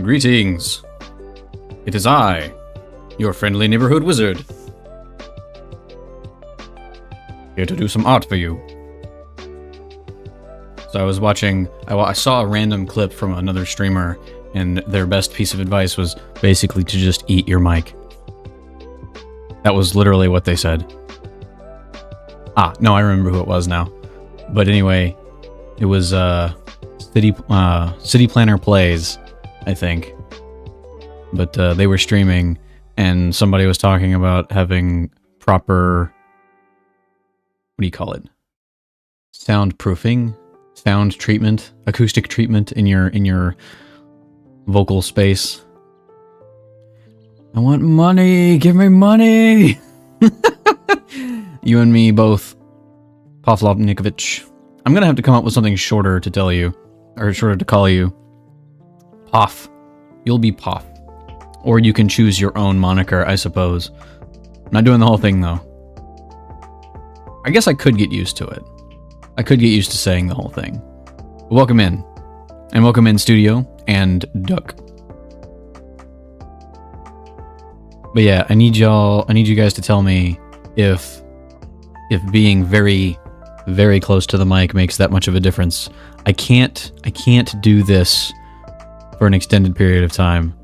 Greetings. It is I, your friendly neighborhood wizard. Here to do some art for you. So I was watching, I saw a random clip from another streamer, and their best piece of advice was basically to just eat your mic. That was literally what they said. Ah, no, I remember who it was now. But anyway, it was City Planner Plays, I think. But they were streaming, and somebody was talking about having proper, what do you call it? Soundproofing, sound treatment, acoustic treatment in your vocal space. I want money. Give me money. You and me both, Pavlovnikovich. I'm gonna have to come up with something shorter to tell you, or shorter to call you. Poff. You'll be Poff. Or you can choose your own moniker, I suppose. I'm not doing the whole thing, though. I guess I could get used to it. I could get used to saying the whole thing. But welcome in. And welcome in, Studio and Duck. But yeah, I need you guys to tell me if being very, very close to the mic makes that much of a difference. I can't do this for an extended period of time.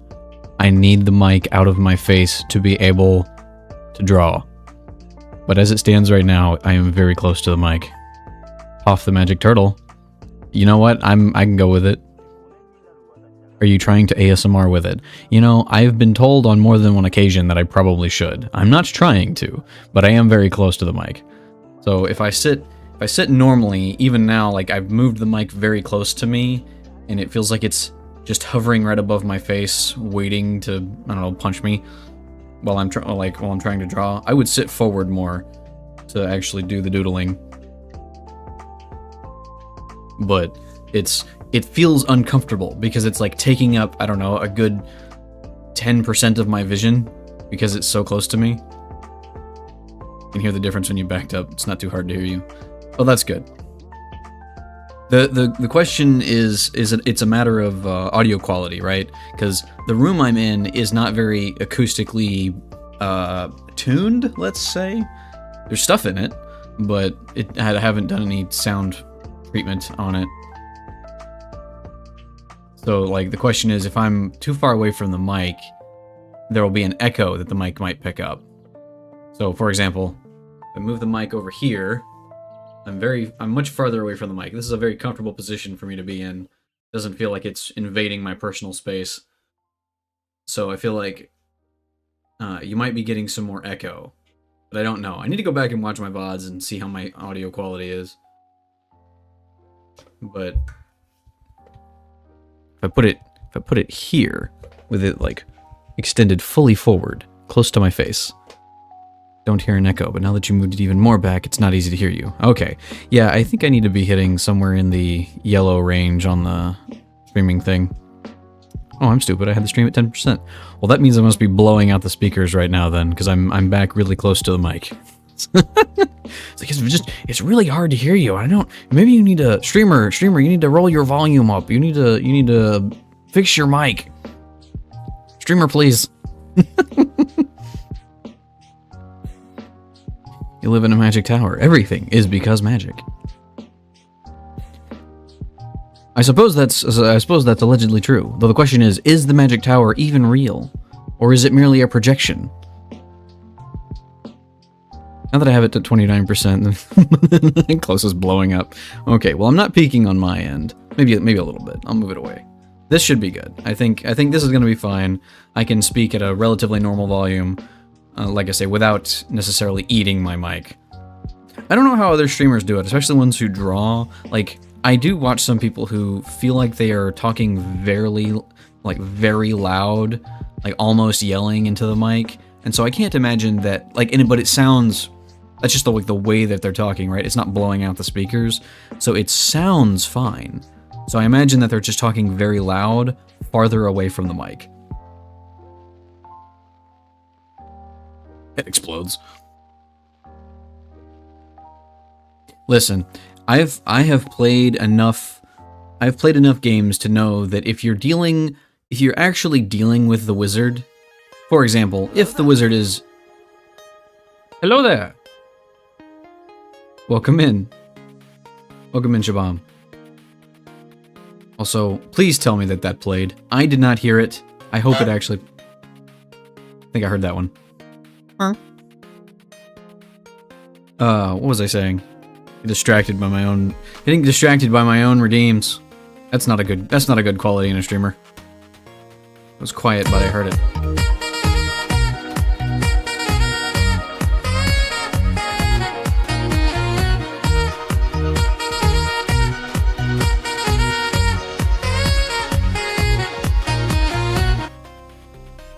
I need the mic out of my face to be able to draw. But as it stands right now, I am very close to the mic. Off the magic turtle. You know what? I can go with it. Are you trying to ASMR with it? You know, I've been told on more than one occasion that I probably should. I'm not trying to, but I am very close to the mic. So if I sit normally, even now, like I've moved the mic very close to me, and it feels like it's just hovering right above my face, waiting to, I don't know, punch me while I'm trying to draw. I would sit forward more to actually do the doodling. But it feels uncomfortable because it's like taking up, I don't know, a good 10% of my vision because it's so close to me. You can hear the difference when you backed up. It's not too hard to hear you. Oh, that's good. The question is it's a matter of audio quality, right? Because the room I'm in is not very acoustically tuned, let's say. There's stuff in it, but I haven't done any sound treatment on it. So, like, the question is, if I'm too far away from the mic, there will be an echo that the mic might pick up. So, for example, if I move the mic over here, I'm much farther away from the mic. This is a very comfortable position for me to be in. It doesn't feel like it's invading my personal space. So I feel like you might be getting some more echo, but I don't know. I need to go back and watch my VODs and see how my audio quality is. But if I put it here with it like extended fully forward, close to my face, don't hear an echo. But now that you moved it even more back, it's not easy to hear you. Okay, yeah, I think I need to be hitting somewhere in the yellow range on the streaming thing. Oh, I'm stupid. I had the stream at 10%. Well, that means I must be blowing out the speakers right now then, because I'm back really close to the mic. It's really hard to hear you. I don't. Maybe you need a streamer. You need to roll your volume up. You need to fix your mic. Streamer, please. You live in a magic tower. Everything is because magic. I suppose that's allegedly true. Though the question is the magic tower even real, or is it merely a projection? Now that I have it to 29%, close is blowing up. Okay, well, I'm not peaking on my end. Maybe a little bit. I'll move it away. This should be good. I think this is going to be fine. I can speak at a relatively normal volume, like I say, without necessarily eating my mic. I don't know how other streamers do it, especially ones who draw. Like, I do watch some people who feel like they are talking very loud, like almost yelling into the mic. And so I can't imagine that, but it sounds. That's just the way that they're talking, right? It's not blowing out the speakers, so it sounds fine. So I imagine that they're just talking very loud, farther away from the mic. It explodes. Listen, I have played enough games to know that if you're dealing if you're actually dealing with the wizard, for example, if the wizard is... Hello there! Welcome in. Welcome in, Shabam. Also, please tell me that that played. I did not hear it. I hope it actually... I think I heard that one. Huh? What was I saying? Distracted by my own... Getting distracted by my own redeems. That's not a good quality in a streamer. It was quiet, but I heard it.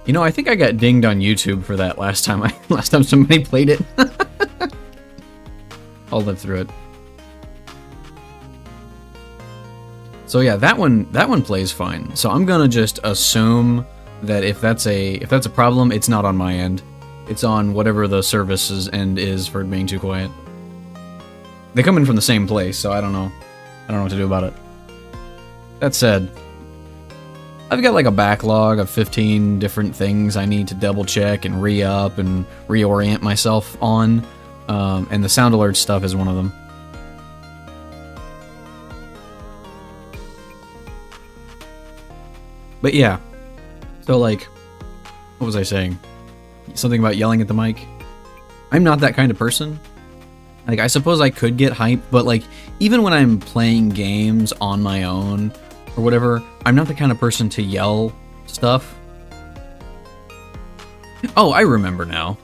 You know, I think I got dinged on YouTube for that last time somebody played it. I'll live through it. So yeah, that one plays fine. So I'm gonna just assume that if that's a problem, it's not on my end. It's on whatever the service's end is for it being too quiet. They come in from the same place, so I don't know. I don't know what to do about it. That said, I've got like a backlog of 15 different things I need to double check and re-up and reorient myself on, and the sound alert stuff is one of them. But yeah, so like, what was I saying? Something about yelling at the mic? I'm not that kind of person. Like, I suppose I could get hyped, but like, even when I'm playing games on my own, or whatever, I'm not the kind of person to yell stuff. Oh, I remember now.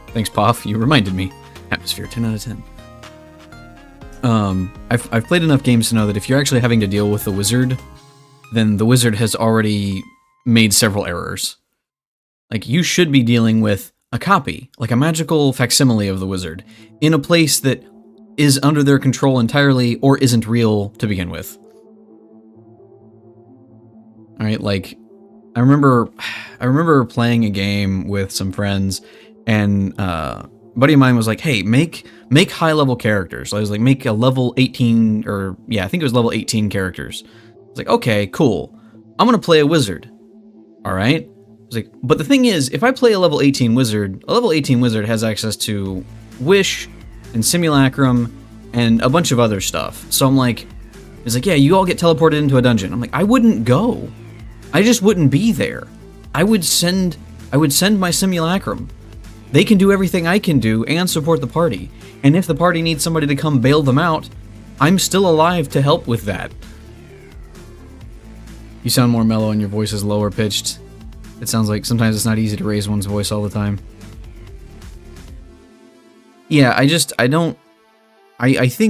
Thanks, Poff. You reminded me. Atmosphere, 10 out of 10. I've played enough games to know that if you're actually having to deal with the wizard, then the wizard has already made several errors. Like, you should be dealing with a copy, like a magical facsimile of the wizard, in a place that is under their control entirely or isn't real to begin with. Alright, like, I remember playing a game with some friends, and a buddy of mine was like, hey, make high-level characters. So I was like, make a level 18, or, yeah, I think it was level 18 characters. I was like, okay, cool. I'm gonna play a wizard. Alright? I was like, but the thing is, if I play a level 18 wizard has access to Wish, and Simulacrum, and a bunch of other stuff. So I'm like, it's like, yeah, you all get teleported into a dungeon. I'm like, I wouldn't go. I just wouldn't be there. I would send my Simulacrum. They can do everything I can do and support the party. And if the party needs somebody to come bail them out, I'm still alive to help with that. You sound more mellow and your voice is lower pitched. It sounds like sometimes it's not easy to raise one's voice all the time. Yeah, I think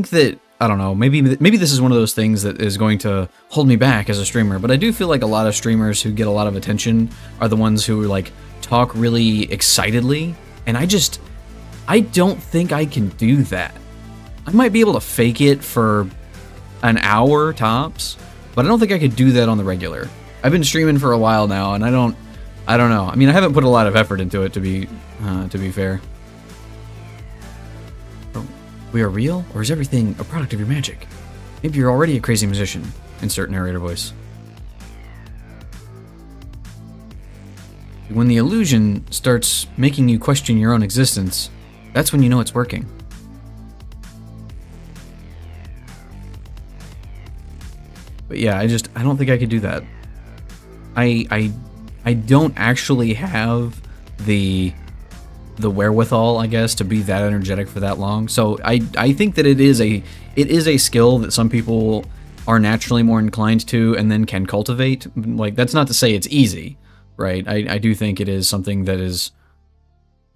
that, I don't know, maybe this is one of those things that is going to hold me back as a streamer, but I do feel like a lot of streamers who get a lot of attention are the ones who like talk really excitedly, and I don't think I can do that. I might be able to fake it for an hour tops, but I don't think I could do that on the regular. I've been streaming for a while now, and I don't know. I mean, I haven't put a lot of effort into it, to be fair. We are real, or is everything a product of your magic? Maybe you're already a crazy musician. Insert narrator voice. When the illusion starts making you question your own existence, that's when you know it's working. But yeah, I don't think I could do that. I don't actually have the wherewithal, I guess, to be that energetic for that long. So I think that it is a skill that some people are naturally more inclined to and then can cultivate. Like, that's not to say it's easy, right? I do think it is something that is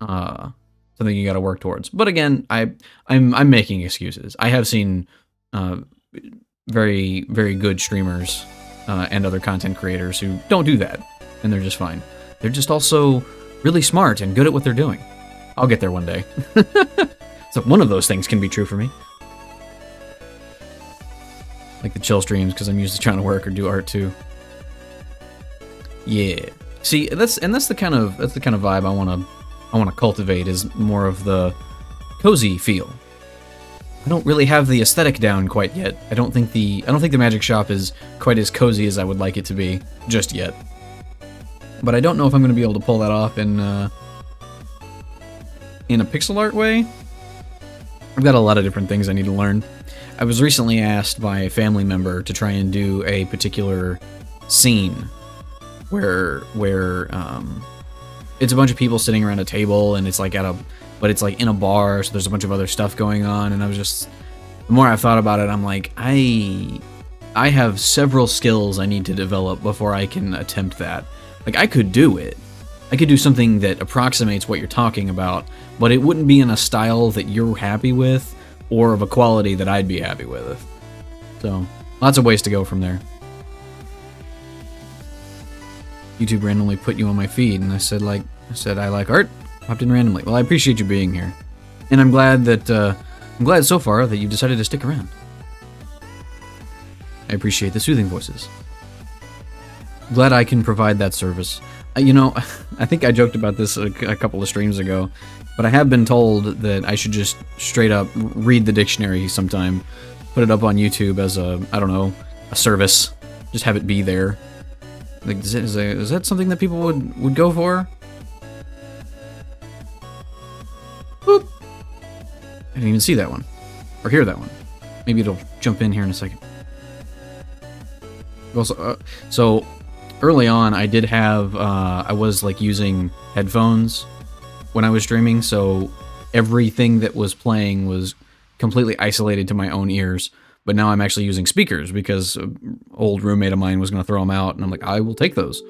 something you got to work towards. But again, I'm making excuses. I have seen very, very good streamers and other content creators who don't do that, and they're just fine. They're just also really smart and good at what they're doing. I'll get there one day. So one of those things can be true for me. Like the chill streams, because I'm usually trying to work or do art too. Yeah. See, that's the kind of vibe I wanna cultivate, is more of the cozy feel. I don't really have the aesthetic down quite yet. I don't think the magic shop is quite as cozy as I would like it to be just yet. But I don't know if I'm going to be able to pull that off in a pixel art way. I've got a lot of different things I need to learn. I was recently asked by a family member to try and do a particular scene where it's a bunch of people sitting around a table, and it's like but it's like in a bar, so there's a bunch of other stuff going on, and I was just, the more I've thought about it, I'm like, I have several skills I need to develop before I can attempt that. Like, I could do it. I could do something that approximates what you're talking about, but it wouldn't be in a style that you're happy with, or of a quality that I'd be happy with. So, lots of ways to go from there. YouTube randomly put you on my feed, and I said I like art. Popped in randomly. Well, I appreciate you being here, and I'm glad so far that you decided to stick around. I appreciate the soothing voices. Glad I can provide that service. You know, I think I joked about this a couple of streams ago, but I have been told that I should just straight up read the dictionary sometime, put it up on YouTube as a service, just have it be there. Like, is that something that people would go for? Boop. I didn't even see that one, or hear that one. Maybe it'll jump in here in a second. Also, so early on, I did have I was like using headphones when I was streaming, so everything that was playing was completely isolated to my own ears. But now I'm actually using speakers because an old roommate of mine was going to throw them out, and I'm like, I will take those.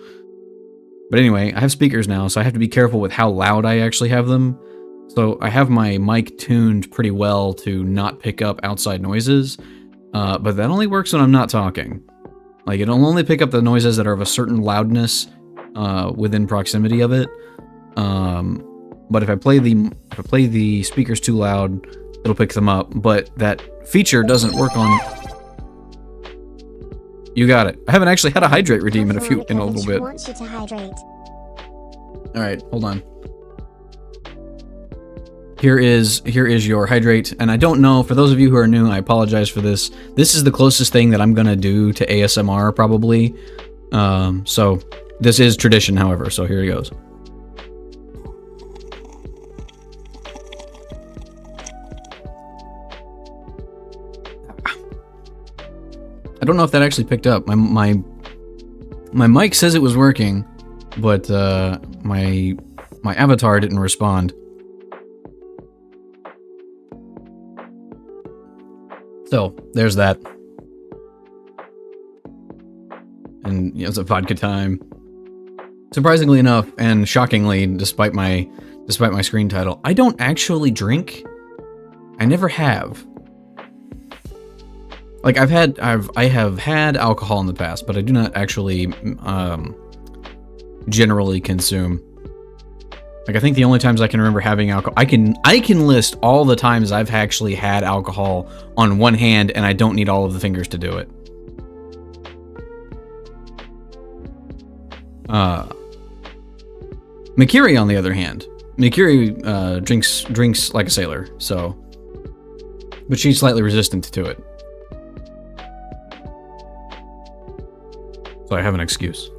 But anyway, I have speakers now, so I have to be careful with how loud I actually have them. So I have my mic tuned pretty well to not pick up outside noises, but that only works when I'm not talking. Like, it'll only pick up the noises that are of a certain loudness within proximity of it. But if I play the speakers too loud, it'll pick them up. But that feature doesn't work on. You got it. I haven't actually had a hydrate redeem in a little bit. All right, hold on. Here is your hydrate, and I don't know, for those of you who are new, I apologize for this. This is the closest thing that I'm gonna do to ASMR, probably. So this is tradition, however, so here it goes. I don't know if that actually picked up. My mic says it was working, but my avatar didn't respond. So, there's that. And you know, it's a vodka time. Surprisingly enough, and shockingly, despite my screen title, I don't actually drink. I never have. Like, I have had alcohol in the past, but I do not actually generally consume. Like, I think the only times I can remember having alcohol, I can list all the times I've actually had alcohol on one hand, and I don't need all of the fingers to do it. Mikiri, on the other hand, drinks like a sailor, so, but she's slightly resistant to it. So I have an excuse.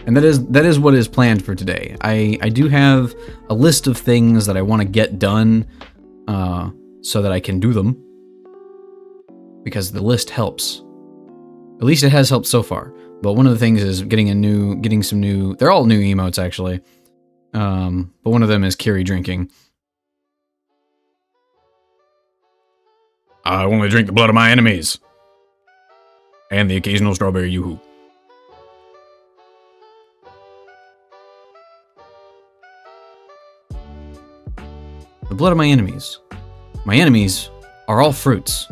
And that is what is planned for today. I do have a list of things that I want to get done so that I can do them. Because the list helps. At least it has helped so far. But one of the things is getting some new, they're all new emotes actually. But one of them is Kiri drinking. I only drink the blood of my enemies. And the occasional strawberry yoo-hoo. The blood of my enemies. My enemies are all fruits.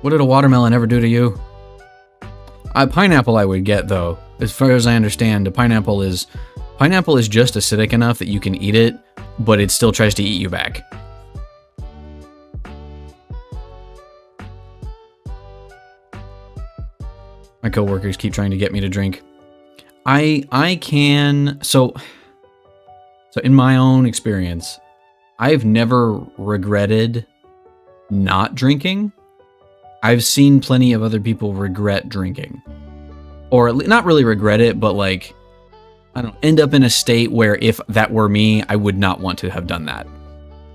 What did a watermelon ever do to you? Pineapple I would get, though. As far as I understand, pineapple is just acidic enough that you can eat it, but it still tries to eat you back. My coworkers keep trying to get me to drink. I can, so So in my own experience, I've never regretted not drinking. I've seen plenty of other people regret drinking. Or not really regret it, but like, I don't know, end up in a state where if that were me, I would not want to have done that.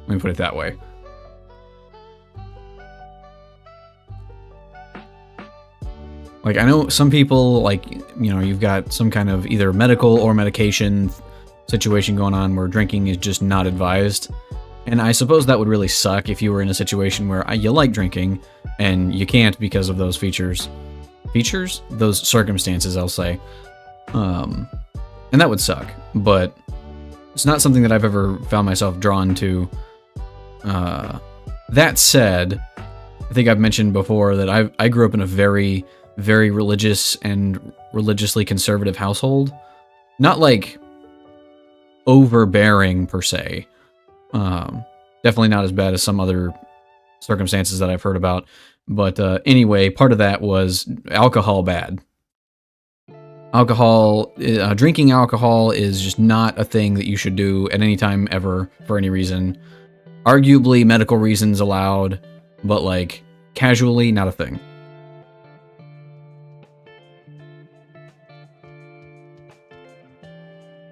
Let me put it that way. Like, I know some people, like, you know, you've got some kind of either medical or medication situation going on where drinking is just not advised. And I suppose that would really suck if you were in a situation where you like drinking and you can't because of those features? Those circumstances, I'll say. And that would suck, but it's not something that I've ever found myself drawn to. That said, I think I've mentioned before that I grew up in a very, very religious and religiously conservative household. Not like overbearing per se. Definitely not as bad as some other circumstances that I've heard about. But anyway, part of that was alcohol bad. Drinking alcohol is just not a thing that you should do at any time ever for any reason. Arguably medical reasons allowed, but like casually, not a thing.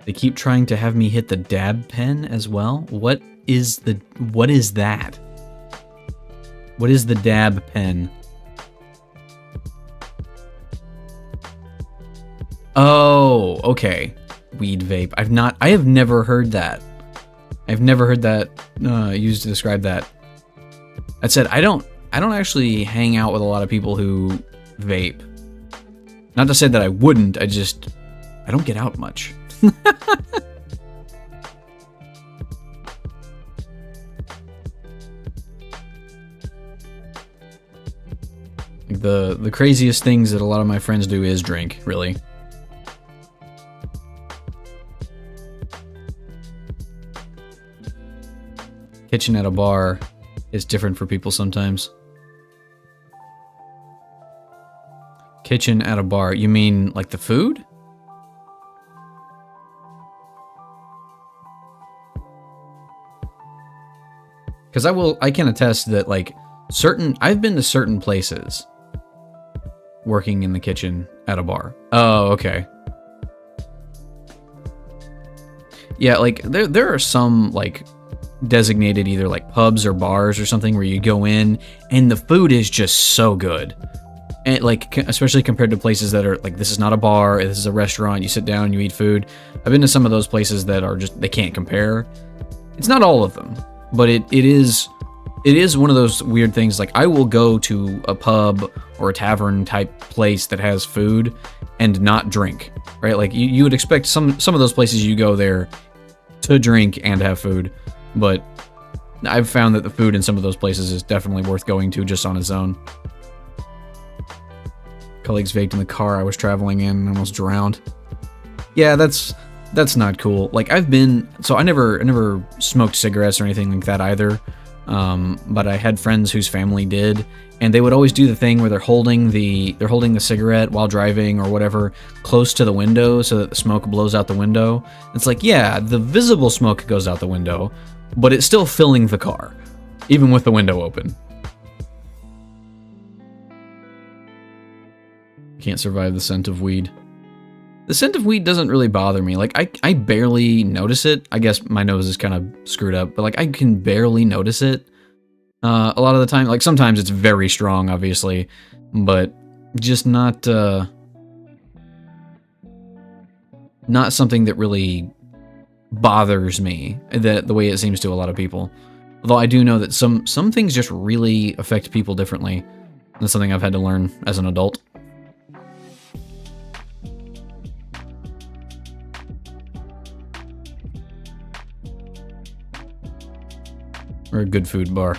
They keep trying to have me hit the dab pen as well. What is that? What is the dab pen? Oh, okay. Weed vape. I have never heard that. I've never heard that used to describe that. That said, I don't actually hang out with a lot of people who vape. Not to say that I wouldn't, I don't get out much. The craziest things that a lot of my friends do is drink, really. Kitchen at a bar is different for people sometimes. Kitchen at a bar, you mean like the food? Because I can attest that like I've been to certain places working in the kitchen at a bar. Oh, okay. Yeah, like there are some like designated either like pubs or bars or something where you go in and the food is just so good. And like, especially compared to places that are like, this is not a bar, this is a restaurant, you sit down, you eat food. I've been to some of those places that are just, they can't compare. It's not all of them, but it is one of those weird things. Like, I will go to a pub or a tavern type place that has food and not drink, right? Like you would expect some of those places you go there to drink and have food, but I've found that the food in some of those places is definitely worth going to just on its own. Colleagues vaped in the car I was traveling in and almost drowned. Yeah, that's not cool. Like I never smoked cigarettes or anything like that either. But I had friends whose family did, and they would always do the thing where they're holding the cigarette while driving or whatever close to the window so that the smoke blows out the window. It's like, yeah, the visible smoke goes out the window, but it's still filling the car, even with the window open. Can't survive the scent of weed. The scent of weed doesn't really bother me. Like, I barely notice it. I guess my nose is kind of screwed up, but like I can barely notice it. A lot of the time, like sometimes it's very strong, obviously, but just not something that really bothers me the way it seems to a lot of people. Although I do know that some things just really affect people differently. That's something I've had to learn as an adult. Or a good food bar.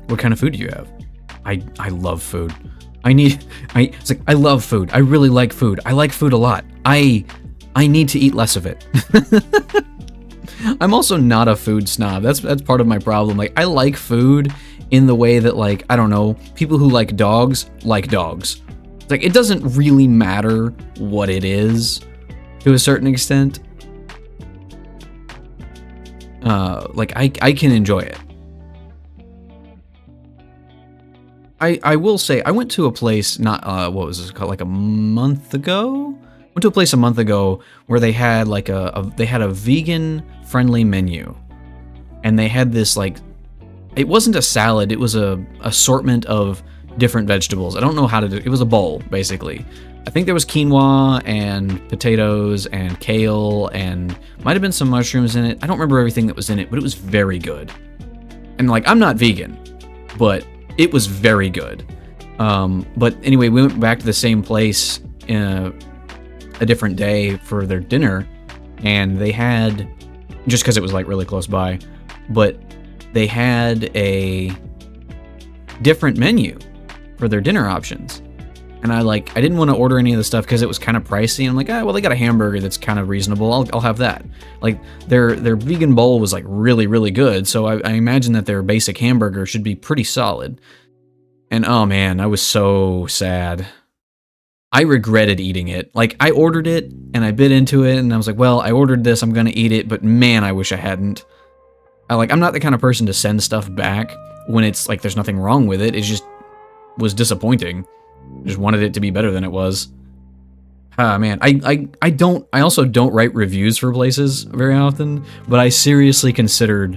What kind of food do you have? I love food. It's like, I love food. I really like food. I like food a lot. I need to eat less of it. I'm also not a food snob. That's part of my problem. Like, I like food in the way that, like, I don't know, people who like dogs like dogs. It's like, it doesn't really matter what it is to a certain extent. like I can enjoy it. I will say I went to a place not what was this called, like a month ago. Went to a place a month ago where they had like they had a vegan friendly menu, and they had this like, it wasn't a salad, it was a assortment of different vegetables. I don't know how to do it. It was a bowl basically. I think there was quinoa and potatoes and kale and might have been some mushrooms in it. I don't remember everything that was in it, but it was very good. And like, I'm not vegan, but it was very good. But anyway, we went back to the same place in a different day for their dinner, and they had, just because it was like really close by, but they had a different menu for their dinner options. And I didn't want to order any of the stuff because it was kind of pricey. I'm like, well, they got a hamburger that's kind of reasonable. I'll have that. Like their vegan bowl was like really, really good. So I imagine that their basic hamburger should be pretty solid. And oh man, I was so sad. I regretted eating it. Like I ordered it and I bit into it and I was like, well, I ordered this, I'm gonna eat it, but man, I wish I hadn't. I'm not the kind of person to send stuff back when it's like there's nothing wrong with it. It just was disappointing. Just wanted it to be better than it was. Ah man, I also don't write reviews for places very often, but I seriously considered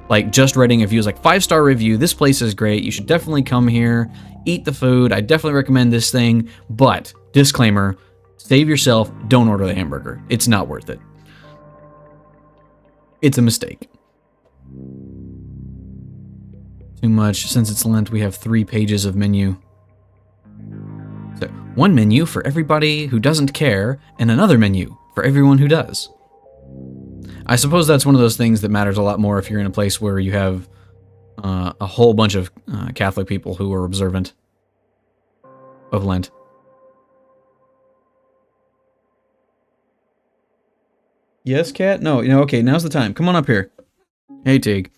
like just writing a review, like 5-star review, this place is great, you should definitely come here, eat the food, I definitely recommend this thing, but disclaimer, save yourself, don't order the hamburger. It's not worth it. It's a mistake. Too much. Since it's Lent, we have 3 pages of menu. So, one menu for everybody who doesn't care, and another menu for everyone who does. I suppose that's one of those things that matters a lot more if you're in a place where you have a whole bunch of Catholic people who are observant of Lent. Yes, Cat? No, okay, now's the time. Come on up here. Hey, Tig.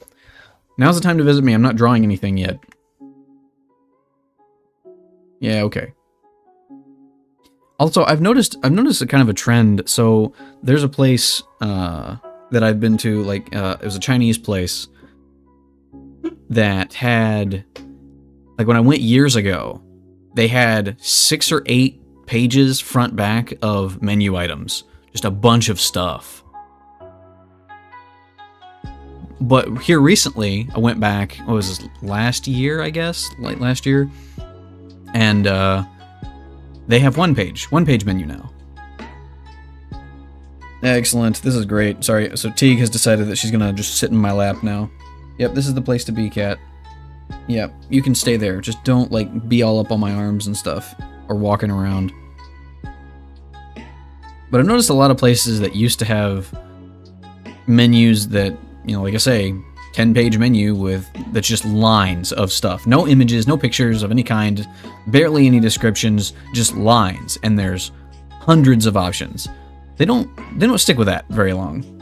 Now's the time to visit me. I'm not drawing anything yet. Yeah, okay. Also, I've noticed a kind of a trend. So there's a place that I've been to, like it was a Chinese place that had, like when I went years ago, they had 6 or 8 pages front back of menu items, just a bunch of stuff. But here recently, I went back, what was this, last year, I guess? Like last year? And they have one page menu now. Excellent, this is great. Sorry, so Teague has decided that she's gonna just sit in my lap now. Yep, this is the place to be, Cat. Yep, you can stay there. Just don't, like, be all up on my arms and stuff. Or walking around. But I've noticed a lot of places that used to have menus that, like I say, 10-page menu that's just lines of stuff. No images, no pictures of any kind, barely any descriptions, just lines. And there's hundreds of options. They don't stick with that very long.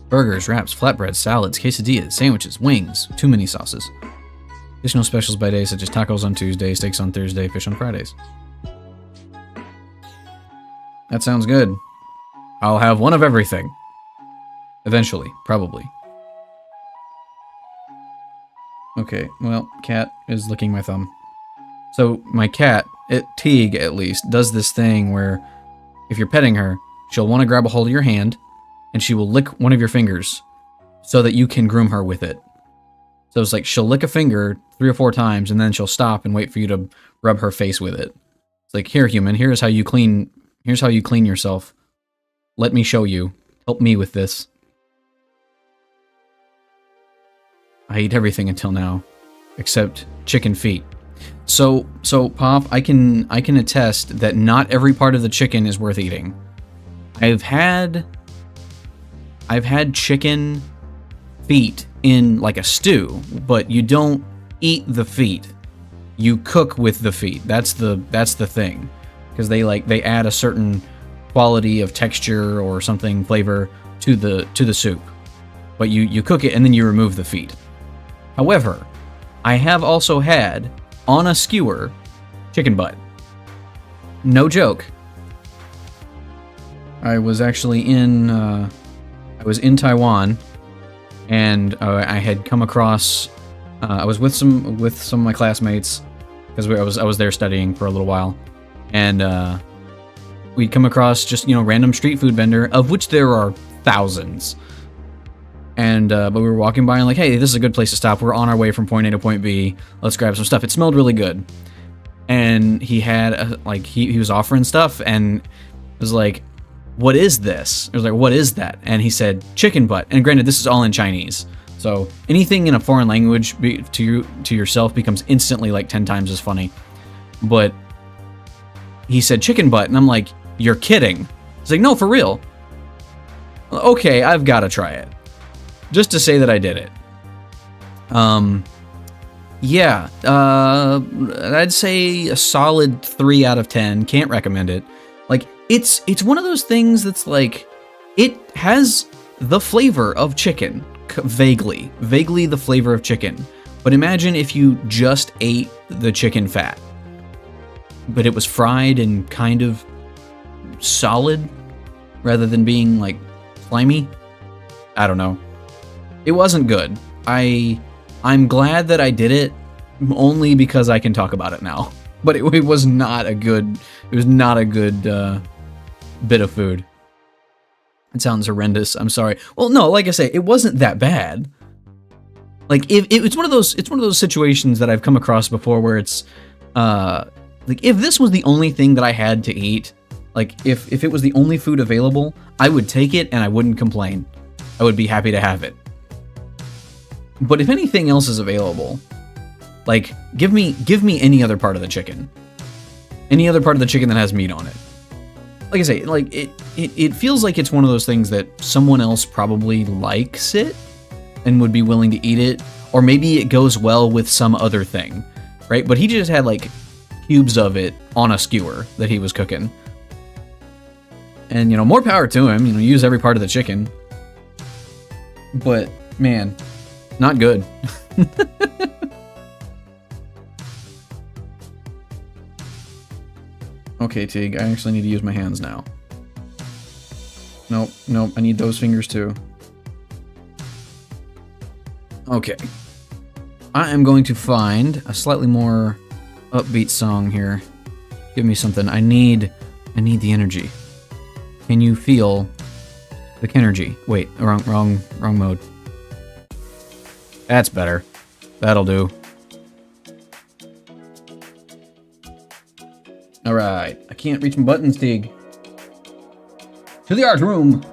Burgers, wraps, flatbreads, salads, quesadillas, sandwiches, wings, too many sauces. Additional specials by day such as tacos on Tuesday, steaks on Thursday, fish on Fridays. That sounds good. I'll have one of everything. Eventually, probably. Okay, well, Cat is licking my thumb. So, my cat, Teague at least, does this thing where if you're petting her, she'll want to grab a hold of your hand, and she will lick one of your fingers so that you can groom her with it. So it's like she'll lick a finger 3 or 4 times, and then she'll stop and wait for you to rub her face with it. It's like, here, human, here's how you clean yourself. Let me show you. Help me with this. I eat everything until now, except chicken feet. So Pop, I can attest that not every part of the chicken is worth eating. I've had chicken feet in like a stew, but you don't eat the feet. You cook with the feet. That's the thing. Because they add a certain quality of texture or something, flavor to the soup. But you cook it and then you remove the feet. However, I have also had on a skewer chicken butt. No joke. I was actually in Taiwan, and I had come across. I was with some of my classmates because I was there studying for a little while, and we'd come across just random street food vendor, of which there are thousands. And but we were walking by and like, hey, this is a good place to stop. We're on our way from point A to point B. Let's grab some stuff. It smelled really good, and he had he was offering stuff, and it was like, what is this? I was like, what is that? And he said chicken butt. And granted, this is all in Chinese, so anything in a foreign language to yourself becomes instantly like 10 times as funny. But he said chicken butt, and I'm like, you're kidding. He's like, no, for real. Okay, I've got to try it, just to say that I did it. Yeah, I'd say a solid 3 out of 10. Can't recommend it. Like, it's one of those things that's like, it has the flavor of chicken, vaguely the flavor of chicken. But imagine if you just ate the chicken fat, but it was fried and kind of solid rather than being like slimy. I don't know. It wasn't good. I'm glad that I did it only because I can talk about it now. But it was not a good. It was not a good bit of food. It sounds horrendous. I'm sorry. Well, no, like I say, it wasn't that bad. Like it's one of those situations that I've come across before where it's like if this was the only thing that I had to eat, like if it was the only food available, I would take it and I wouldn't complain. I would be happy to have it. But if anything else is available, like give me any other part of the chicken. Any other part of the chicken that has meat on it. Like I say, like it feels like it's one of those things that someone else probably likes it and would be willing to eat it, or maybe it goes well with some other thing, right? But he just had like cubes of it on a skewer that he was cooking. And more power to him, use every part of the chicken. But man, not good. Okay, Tig, I actually need to use my hands now. Nope, I need those fingers too. Okay. I am going to find a slightly more upbeat song here. Give me something. I need the energy. Can you feel the energy? Wait, wrong mode. That's better. That'll do. Alright, I can't reach my buttons, Tig. To the art room!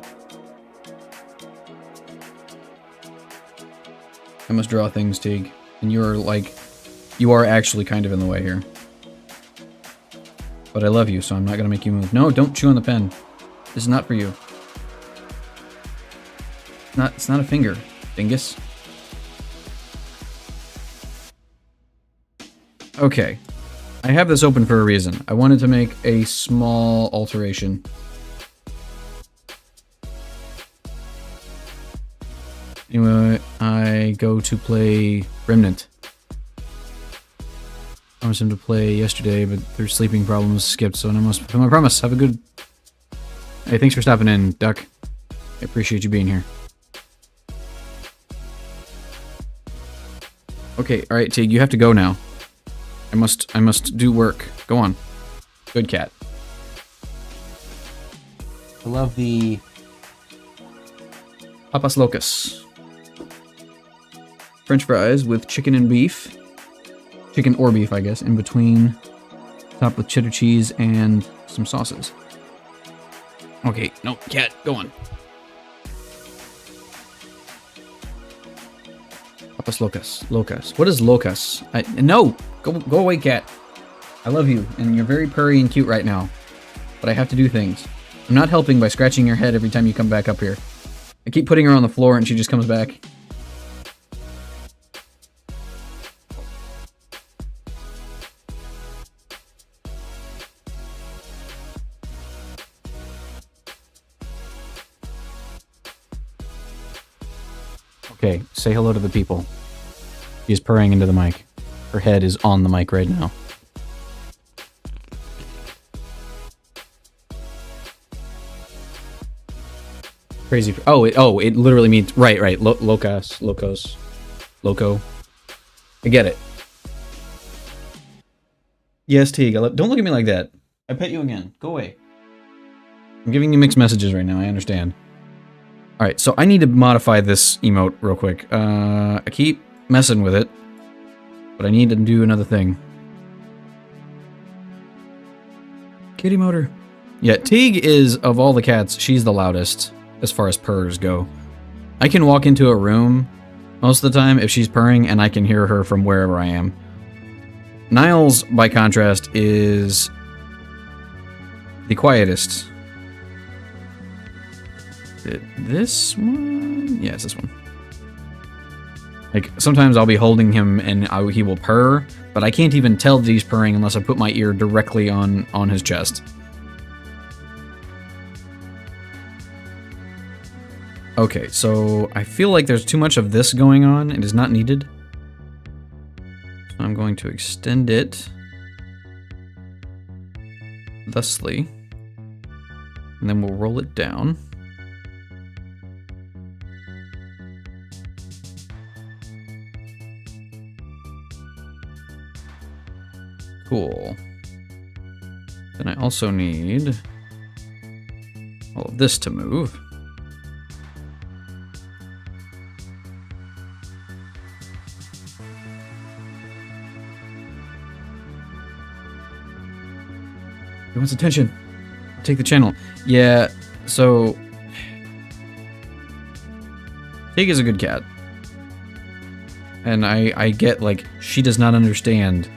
I must draw things, Tig. And you are actually kind of in the way here. But I love you, so I'm not gonna make you move. No, don't chew on the pen. This is not for you. It's not a finger, dingus. Okay. I have this open for a reason. I wanted to make a small alteration. Anyway, I go to play Remnant. I promised him to play yesterday, but their sleeping problems skipped, so I must fulfill my promise. Have a good... Hey, thanks for stopping in, Duck. I appreciate you being here. Okay, alright, Tig, you have to go now. I must do work. Go on. Good cat. I love the papas locas. French fries with chicken and beef. Chicken or beef, I guess, in between. Topped with cheddar cheese and some sauces. Okay, no, cat, go on. Papas locas. Locas. What is locas? No! Go away, cat. I love you, and you're very purry and cute right now. But I have to do things. I'm not helping by scratching your head every time you come back up here. I keep putting her on the floor and she just comes back. Okay, say hello to the people. She's purring into the mic. Her head is on the mic right now. Crazy. Oh, it literally means right. Locos, loco. I get it. Yes, Teague. Don't look at me like that. I pet you again. Go away. I'm giving you mixed messages right now. I understand. All right, so I need to modify this emote real quick. I keep messing with it, but I need to do another thing. Kitty motor. Yeah, Teague is, of all the cats, she's the loudest as far as purrs go. I can walk into a room most of the time if she's purring, and I can hear her from wherever I am. Niles, by contrast, is the quietest. This one? Yeah, it's this one. Like, sometimes I'll be holding him and he will purr, but I can't even tell that he's purring unless I put my ear directly on his chest. Okay, so I feel like there's too much of this going on. It is not needed. So I'm going to extend it thusly, and then we'll roll it down. Cool. Then I also need all of this to move. He wants attention. Take the channel. Yeah, so Tig is a good cat. And I get, like, she does not understand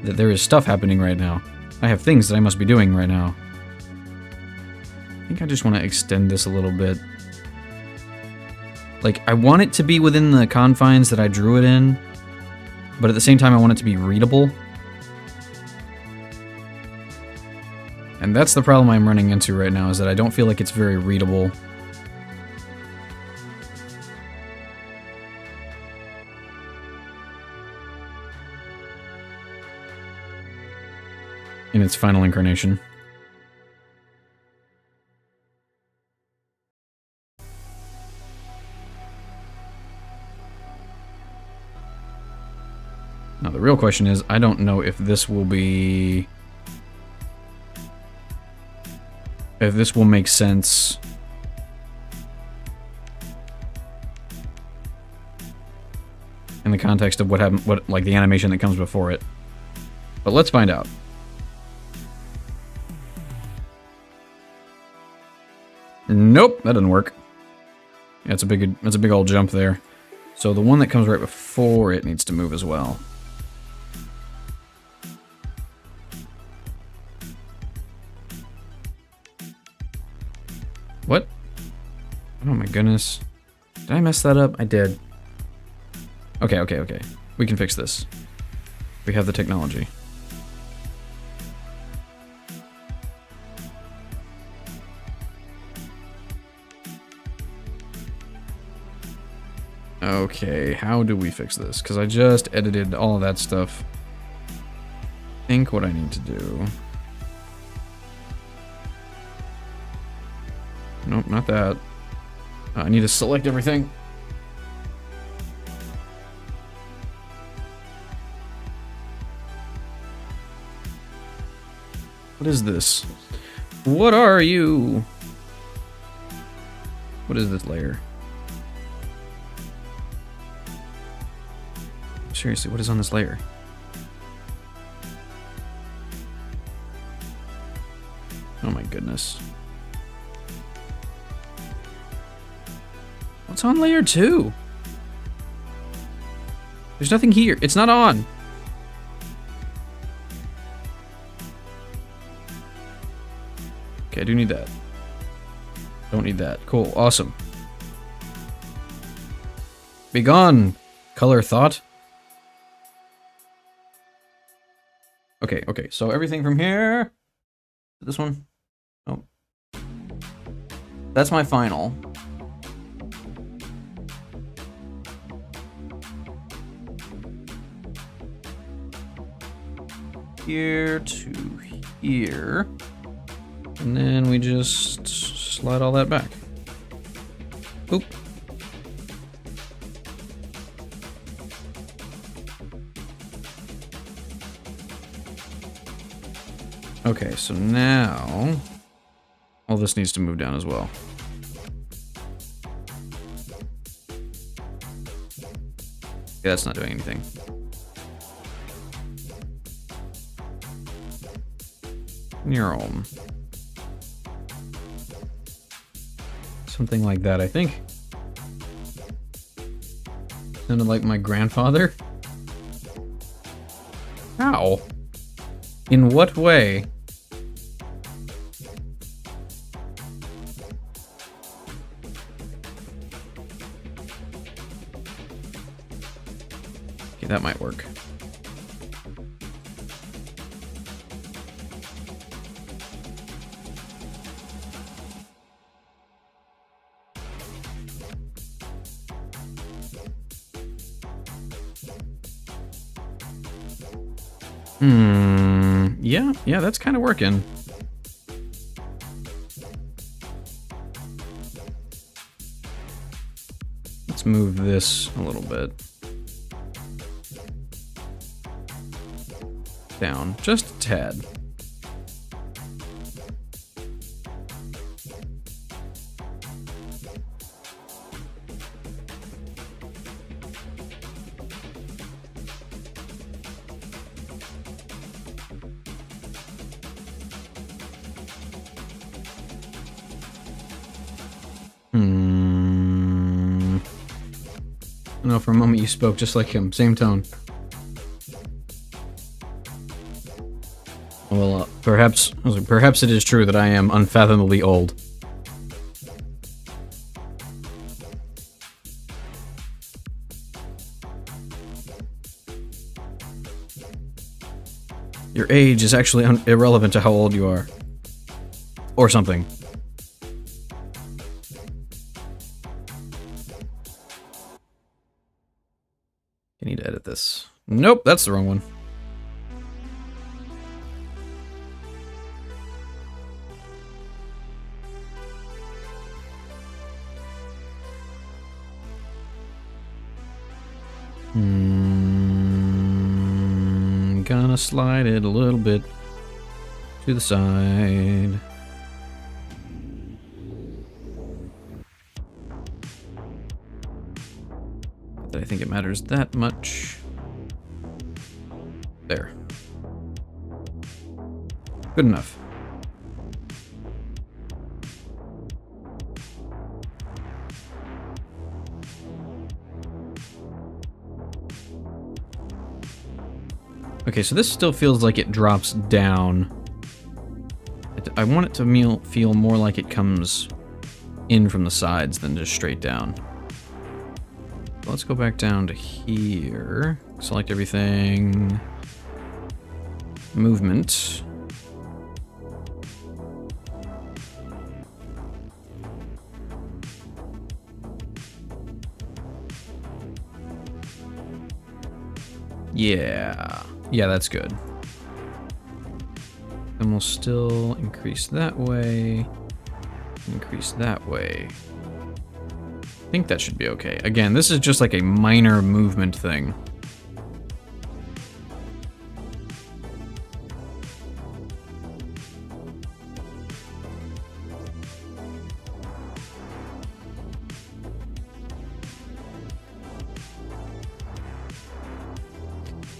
that there is stuff happening right now. I have things that I must be doing right now. I think I just want to extend this a little bit. Like, I want it to be within the confines that I drew it in, but at the same time I want it to be readable. And that's the problem I'm running into right now, is that I don't feel like it's very readable. In its final incarnation. Now the real question is, I don't know if this will be... if this will make sense in the context of what happened, like the animation that comes before it. But let's find out. Nope, that doesn't work. Yeah, it's a big old jump there. So the one that comes right before it needs to move as well. What? Oh my goodness. Did I mess that up? I did. Okay. We can fix this. We have the technology. Okay, how do we fix this? Because I just edited all of that stuff. I think what I need to do... Nope, not that. I need to select everything. What is this? What are you? What is this layer? Seriously, what is on this layer? Oh my goodness. What's on layer 2? There's nothing here. It's not on. Okay, I do need that. Don't need that. Cool. Awesome. Be gone, color thought. Okay. So everything from here... This one? Oh. That's my final. Here to here. And then we just slide all that back. Oop. Okay, so now all this needs to move down as well. Yeah, that's not doing anything. Neural. Something like that, I think. Sounded like my grandfather. How? In what way? Okay, that might work. Yeah, that's kind of working. Let's move this a little bit. Down, just a tad. No, for a moment you spoke just like him. Same tone. Well, perhaps it is true that I am unfathomably old. Your age is actually irrelevant to how old you are. Or something. I need to edit this. Nope, that's the wrong one. Gonna slide it a little bit to the side. Not that I think it matters that much. There. Good enough. Okay, so this still feels like it drops down. I want it to feel more like it comes in from the sides than just straight down. Let's go back down to here. Select everything. Movement. Yeah. Yeah, that's good. And we'll still increase that way. Increase that way. I think that should be okay. Again, this is just like a minor movement thing.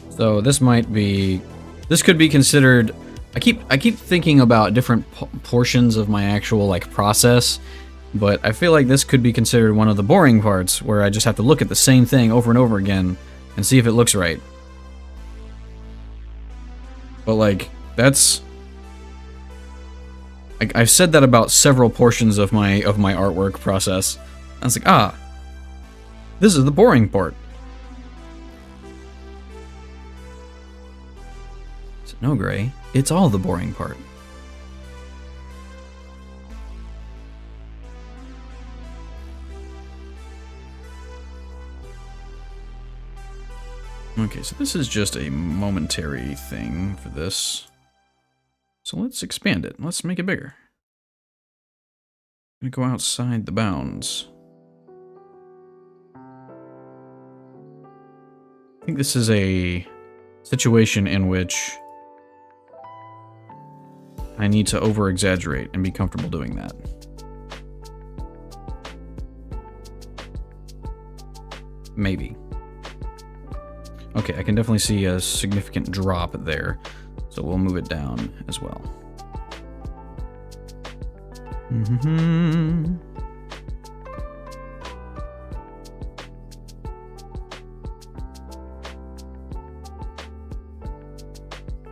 So this could be considered. I keep thinking about different portions of my actual like process, but I feel like this could be considered one of the boring parts where I just have to look at the same thing over and over again and see if it looks right. But like that's, I've said that about several portions of my artwork process. I was like, this is the boring part. No, Gray. It's all the boring part. Okay, so this is just a momentary thing for this. So let's expand it. Let's make it bigger. I'm gonna go outside the bounds. I think this is a situation in which I need to over-exaggerate and be comfortable doing that. Maybe. Okay, I can definitely see a significant drop there, so we'll move it down as well.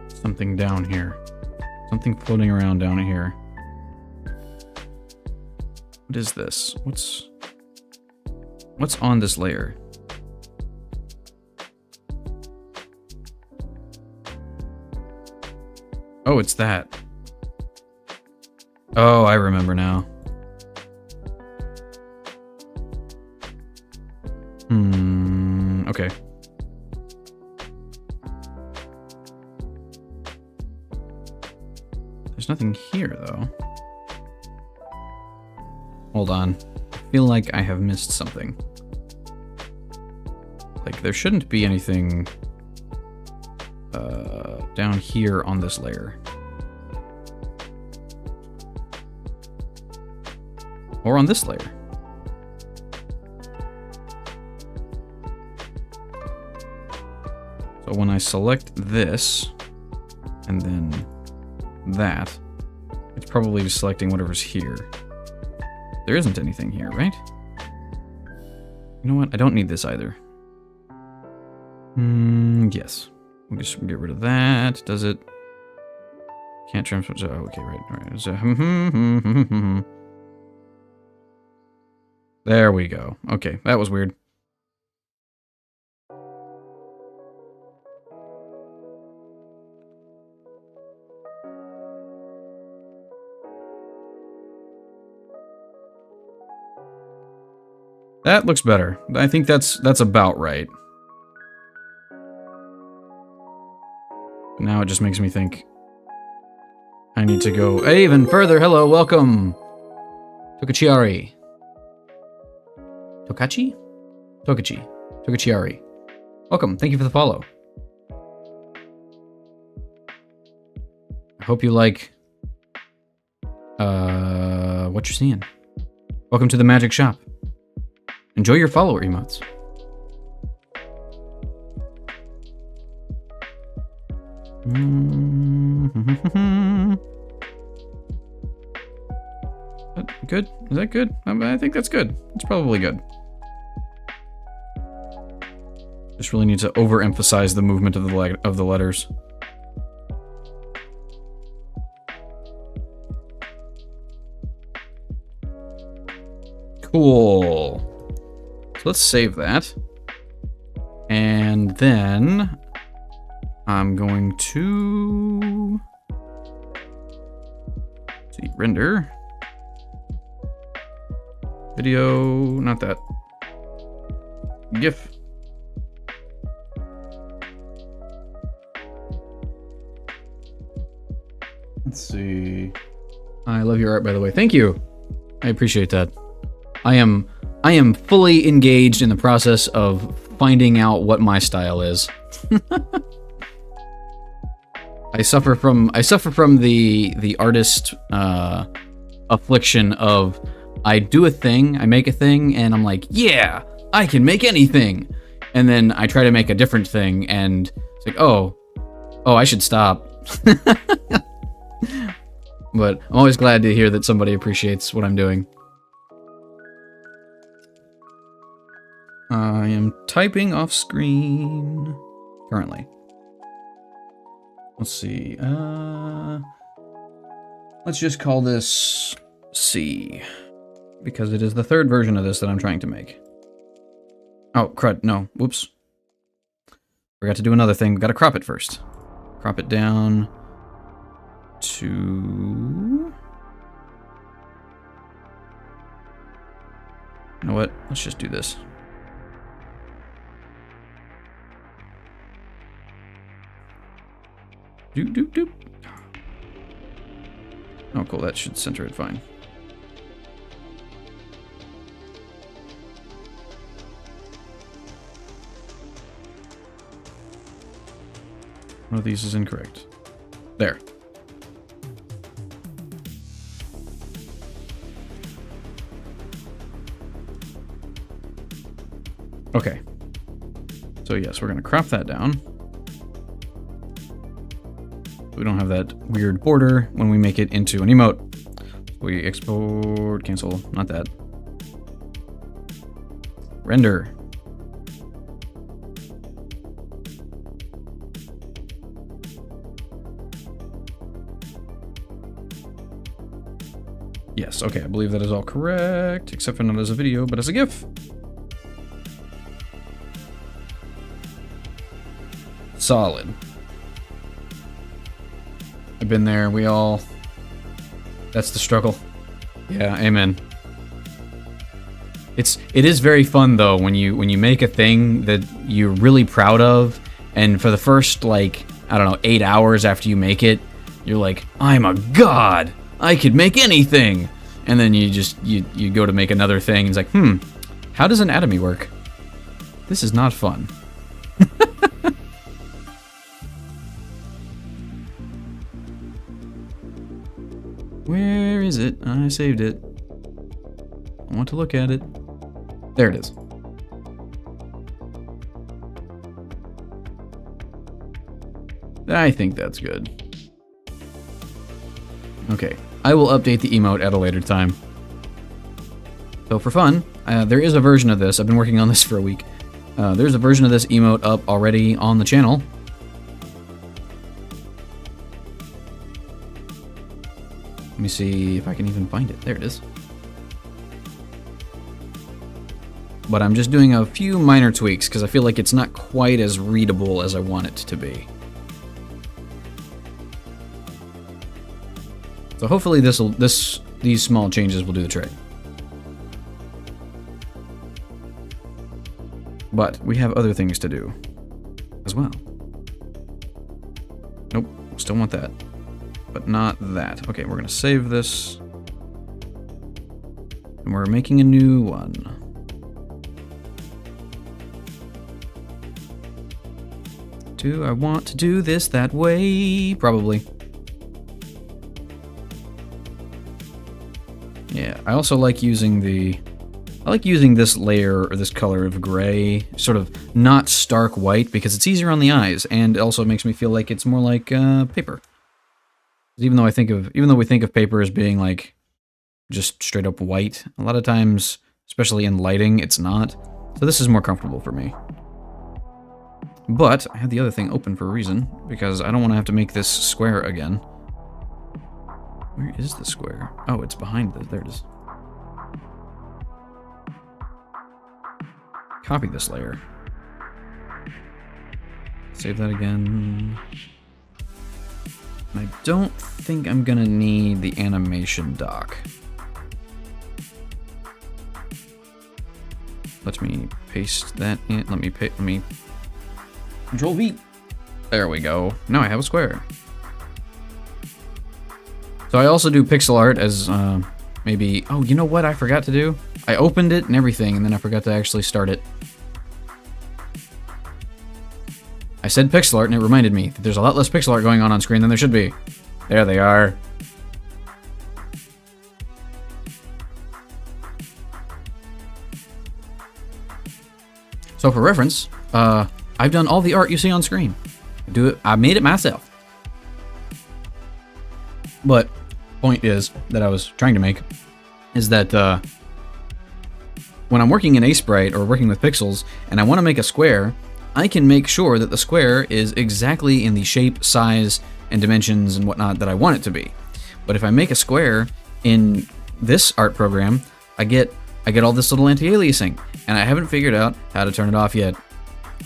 Something down here. Something floating around down here. What is this? What's on this layer? Oh, it's that. Oh, I remember now. Okay. There's nothing here, though. Hold on. I feel like I have missed something. Like, there shouldn't be anything down here on this layer. Or on this layer. So when I select this, and then that, it's probably just selecting whatever's here. There isn't anything here, right? You know what? I don't need this either. Yes. We'll just get rid of that. Does it? Can't transfer. Oh, okay, right. So, there we go. Okay, that was weird. That looks better. I think that's about right. Now it just makes me think I need to go even further. Hello, welcome. Tokachiari. Tokachi? Tokachi. Tokachiari. Welcome. Thank you for the follow. I hope you like what you're seeing. Welcome to the magic shop. Enjoy your follower emotes. Good? Is that good? I think that's good. It's probably good. Just really need to overemphasize the movement of the letters. Cool. So let's save that. And then I'm going to see, render. Video, not that. GIF. Let's see. I love your art, by the way. Thank you. I appreciate that. I am fully engaged in the process of finding out what my style is. I suffer from the artist affliction of I do a thing, I make a thing, and I'm like, yeah, I can make anything. And then I try to make a different thing, and it's like, oh, I should stop. But I'm always glad to hear that somebody appreciates what I'm doing. I am typing off screen currently. Let's see. Let's just call this C, because it is the third version of this that I'm trying to make. Oh, crud, no, whoops. Forgot to do another thing. We gotta crop it first. Crop it down to... You know what? Let's just do this. Doop, doop, doop. Oh, cool. That should center it fine. One of these is incorrect. There. Okay. So yes, we're going to crop that down. We don't have that weird border when we make it into an emote. We export, cancel, not that. Render. Yes, okay, I believe that is all correct, except for not as a video, but as a GIF. Solid. I've been there, we all... That's the struggle. Yeah, amen. It is very fun though when you make a thing that you're really proud of, and for the first, like, I don't know, 8 hours after you make it, you're like, I'm a god! I could make anything! And then you go to make another thing, and it's like, how does anatomy work? This is not fun. Where is it? I saved it. I want to look at it. There it is. I think that's good. Okay, I will update the emote at a later time. So for fun, there is a version of this. I've been working on this for a week. There's a version of this emote up already on the channel. Let me see if I can even find it. There it is. But I'm just doing a few minor tweaks because I feel like it's not quite as readable as I want it to be. So hopefully these small changes will do the trick. But we have other things to do as well. Nope, still want that. But not that. Okay, we're gonna save this. And we're making a new one. Do I want to do this that way? Probably. Yeah, I also like using this layer or this color of gray, sort of not stark white, because it's easier on the eyes, and it also makes me feel like it's more like paper. Even though we think of paper as being like just straight up white, a lot of times, especially in lighting, it's not. So this is more comfortable for me. But I had the other thing open for a reason, because I don't want to have to make this square again. Where is the square? Oh, it's behind this. There it is. Copy this layer. Save that again. I don't think I'm gonna need the animation dock. Let me paste that in. Let me Control V. There we go. Now I have a square. So I also do pixel art as maybe. Oh, you know what I forgot to do? I opened it and everything, and then I forgot to actually start it. I said pixel art, and it reminded me that there's a lot less pixel art going on screen than there should be. There they are. So for reference, I've done all the art you see on screen. I made it myself. But point is that I was trying to make is that when I'm working in Sprite or working with pixels and I want to make a square, I can make sure that the square is exactly in the shape, size, and dimensions and whatnot that I want it to be. But if I make a square in this art program, I get all this little anti-aliasing, and I haven't figured out how to turn it off yet.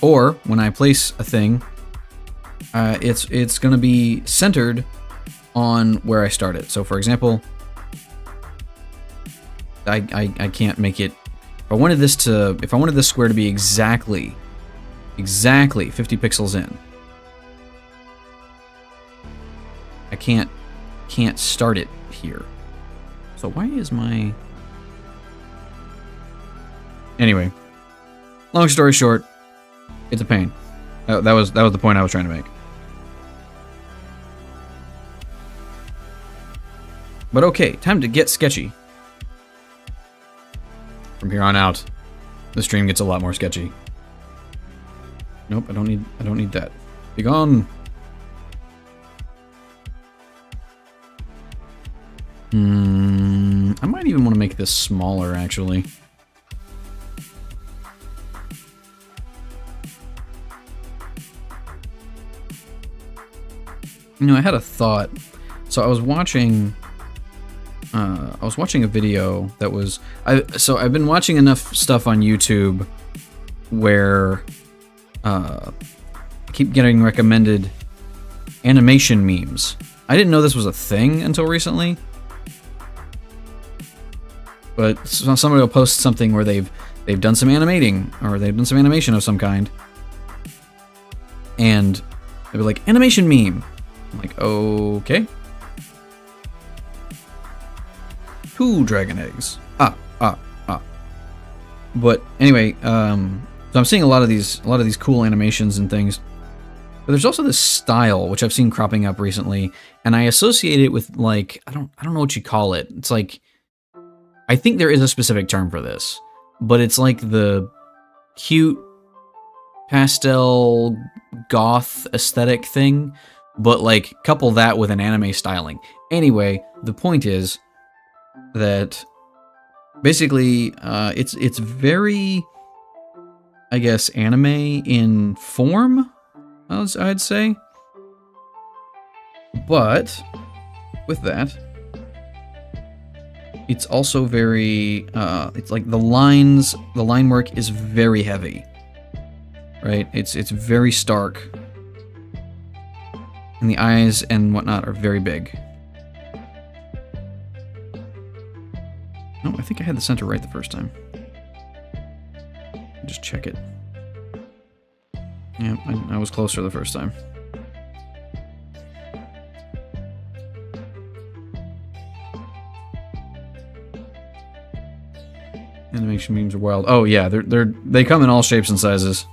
Or when I place a thing, it's going to be centered on where I start it. So for example, I can't make it. If I wanted this square to be exactly 50 pixels in, I can't start it here. So why is my... Anyway, long story short, it's a pain. That was the point I was trying to make. But okay, time to get sketchy. From here on out, the stream gets a lot more sketchy. Nope, I don't need that. Be gone. I might even want to make this smaller, actually. You know, I had a thought. So I was watching a video that was so I've been watching enough stuff on YouTube where I keep getting recommended animation memes. I didn't know this was a thing until recently. But somebody will post something where they've done some animating or they've done some animation of some kind. And they'll be like, animation meme. I'm like, okay. 2 dragon eggs. But anyway, so I'm seeing a lot of these cool animations and things. But there's also this style which I've seen cropping up recently, and I associate it with, like, I don't know what you call it. It's like, I think there is a specific term for this, but it's like the cute pastel goth aesthetic thing, but like couple that with an anime styling. Anyway, the point is that basically it's very, I guess, anime in form, I'd say. But with that, it's also very, it's like the line work is very heavy, right? It's very stark, and the eyes and whatnot are very big. No, I think I had the center right the first time. Just check it. Yeah, I was closer the first time. Animation memes are wild. Oh yeah, they come in all shapes and sizes.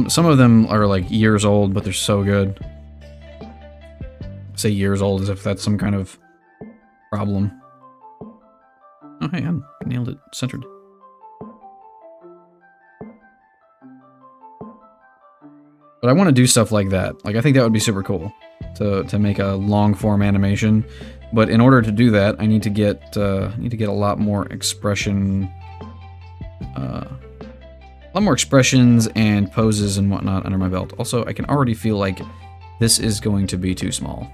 Some of them are like years old, but they're so good. I say years old as if that's some kind of problem. Oh hey, I nailed it. Centered. But I want to do stuff like that. Like, I think that would be super cool to make a long form animation. But in order to do that, I need to get a lot more expression, a lot more expressions and poses and whatnot under my belt. Also, I can already feel like this is going to be too small.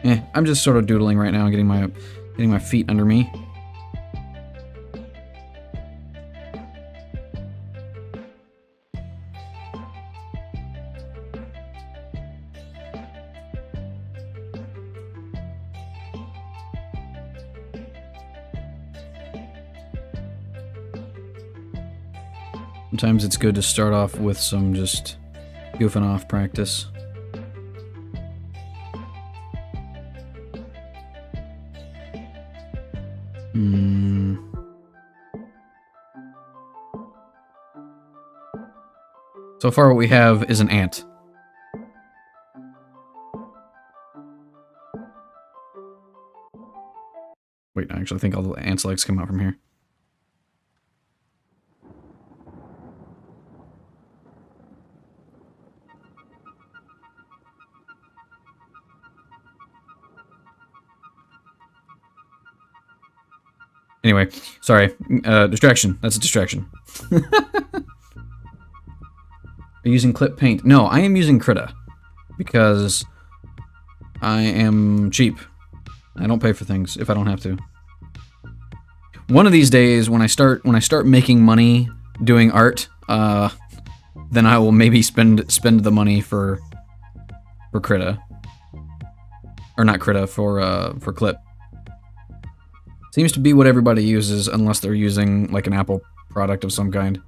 I'm just sort of doodling right now, getting my feet under me. Sometimes it's good to start off with some just goofing off practice. So far what we have is an ant. Wait, I actually think all the ant's legs come out from here. Anyway, sorry. Distraction. That's a distraction. Are you using clip paint? No, I am using Krita. Because I am cheap. I don't pay for things if I don't have to. One of these days, when I start making money doing art, then I will maybe spend the money for Krita. Or not Krita, for clip. Seems to be what everybody uses, unless they're using like an Apple product of some kind.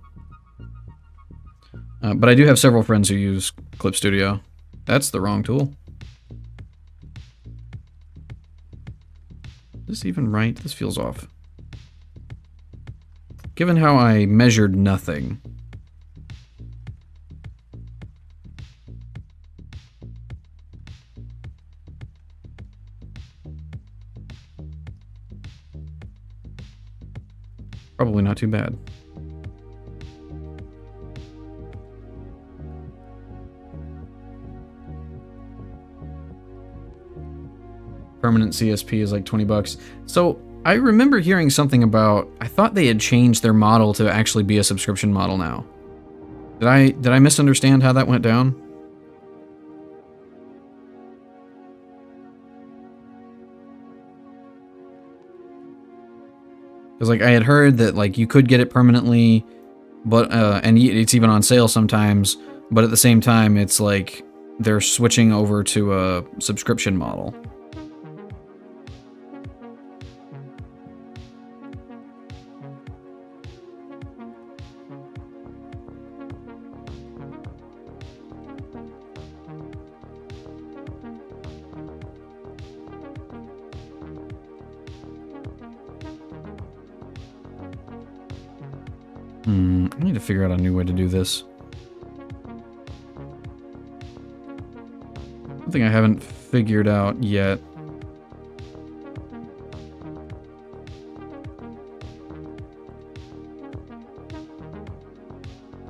But I do have several friends who use Clip Studio. That's the wrong tool. Is this even right? This feels off. Given how I measured nothing. Probably not too bad. Permanent CSP is like 20 bucks. So I remember hearing something about, I thought they had changed their model to actually be a subscription model now. Did I misunderstand how that went down? Because like I had heard that like you could get it permanently, but and it's even on sale sometimes, but at the same time it's like they're switching over to a subscription model. I need to figure out a new way to do this. Something I haven't figured out yet.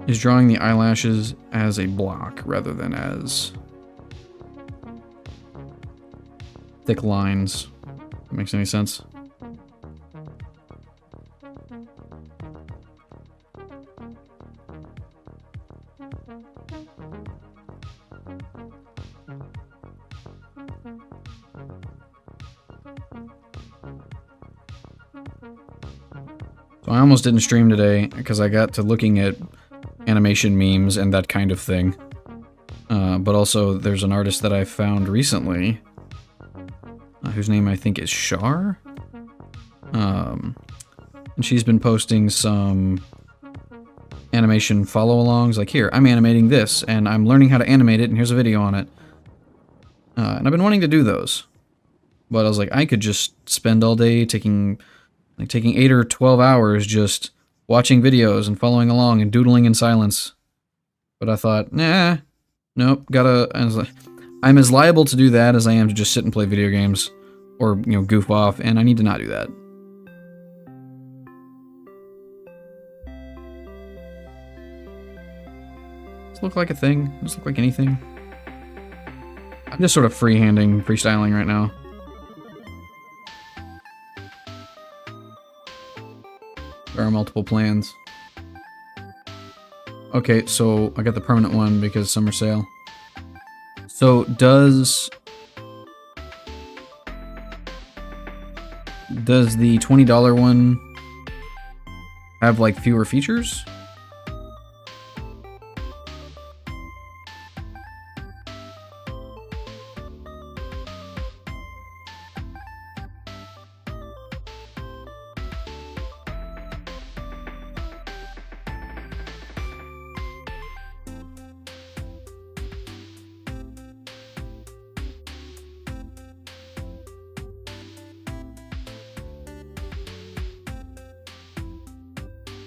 Is drawing the eyelashes as a block rather than as thick lines. That makes any sense? So I almost didn't stream today because I got to looking at animation memes and that kind of thing. But also there's an artist that I found recently whose name I think is Shar. And she's been posting some animation follow-alongs, like here, I'm animating this, and I'm learning how to animate it, and here's a video on it. And I've been wanting to do those. But I was like, I could just spend all day taking 8 or 12 hours just watching videos and following along and doodling in silence. But I thought, nah, nope, I'm as liable to do that as I am to just sit and play video games or, you know, goof off, and I need to not do that. Does it look like a thing? Does it look like anything? I'm just sort of freestyling right now. There are multiple plans. Okay, so I got the permanent one because summer sale. So does the $20 one have like fewer features?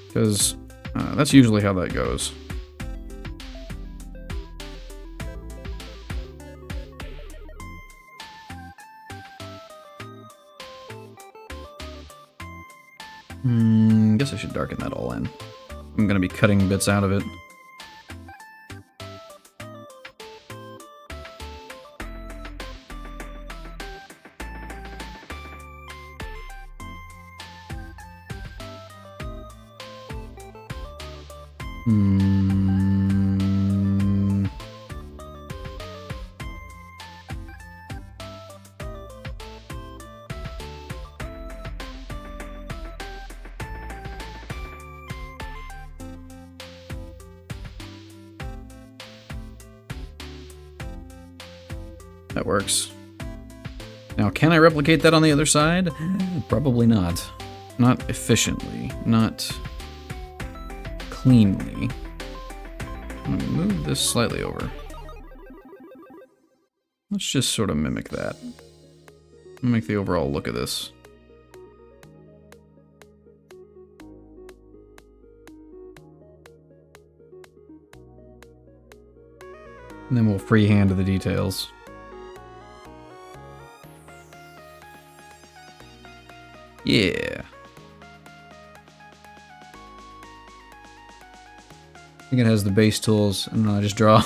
Because that's usually how that goes. Guess I should darken that all in. I'm gonna be cutting bits out of it. That works. Now, can I replicate that on the other side? Probably not. Not efficiently. Not cleanly. I'm gonna move this slightly over. Let's just sort of mimic that. Mimic the overall look of this. And then we'll freehand the details. Yeah. think it has the base tools. I don't know, I just draw.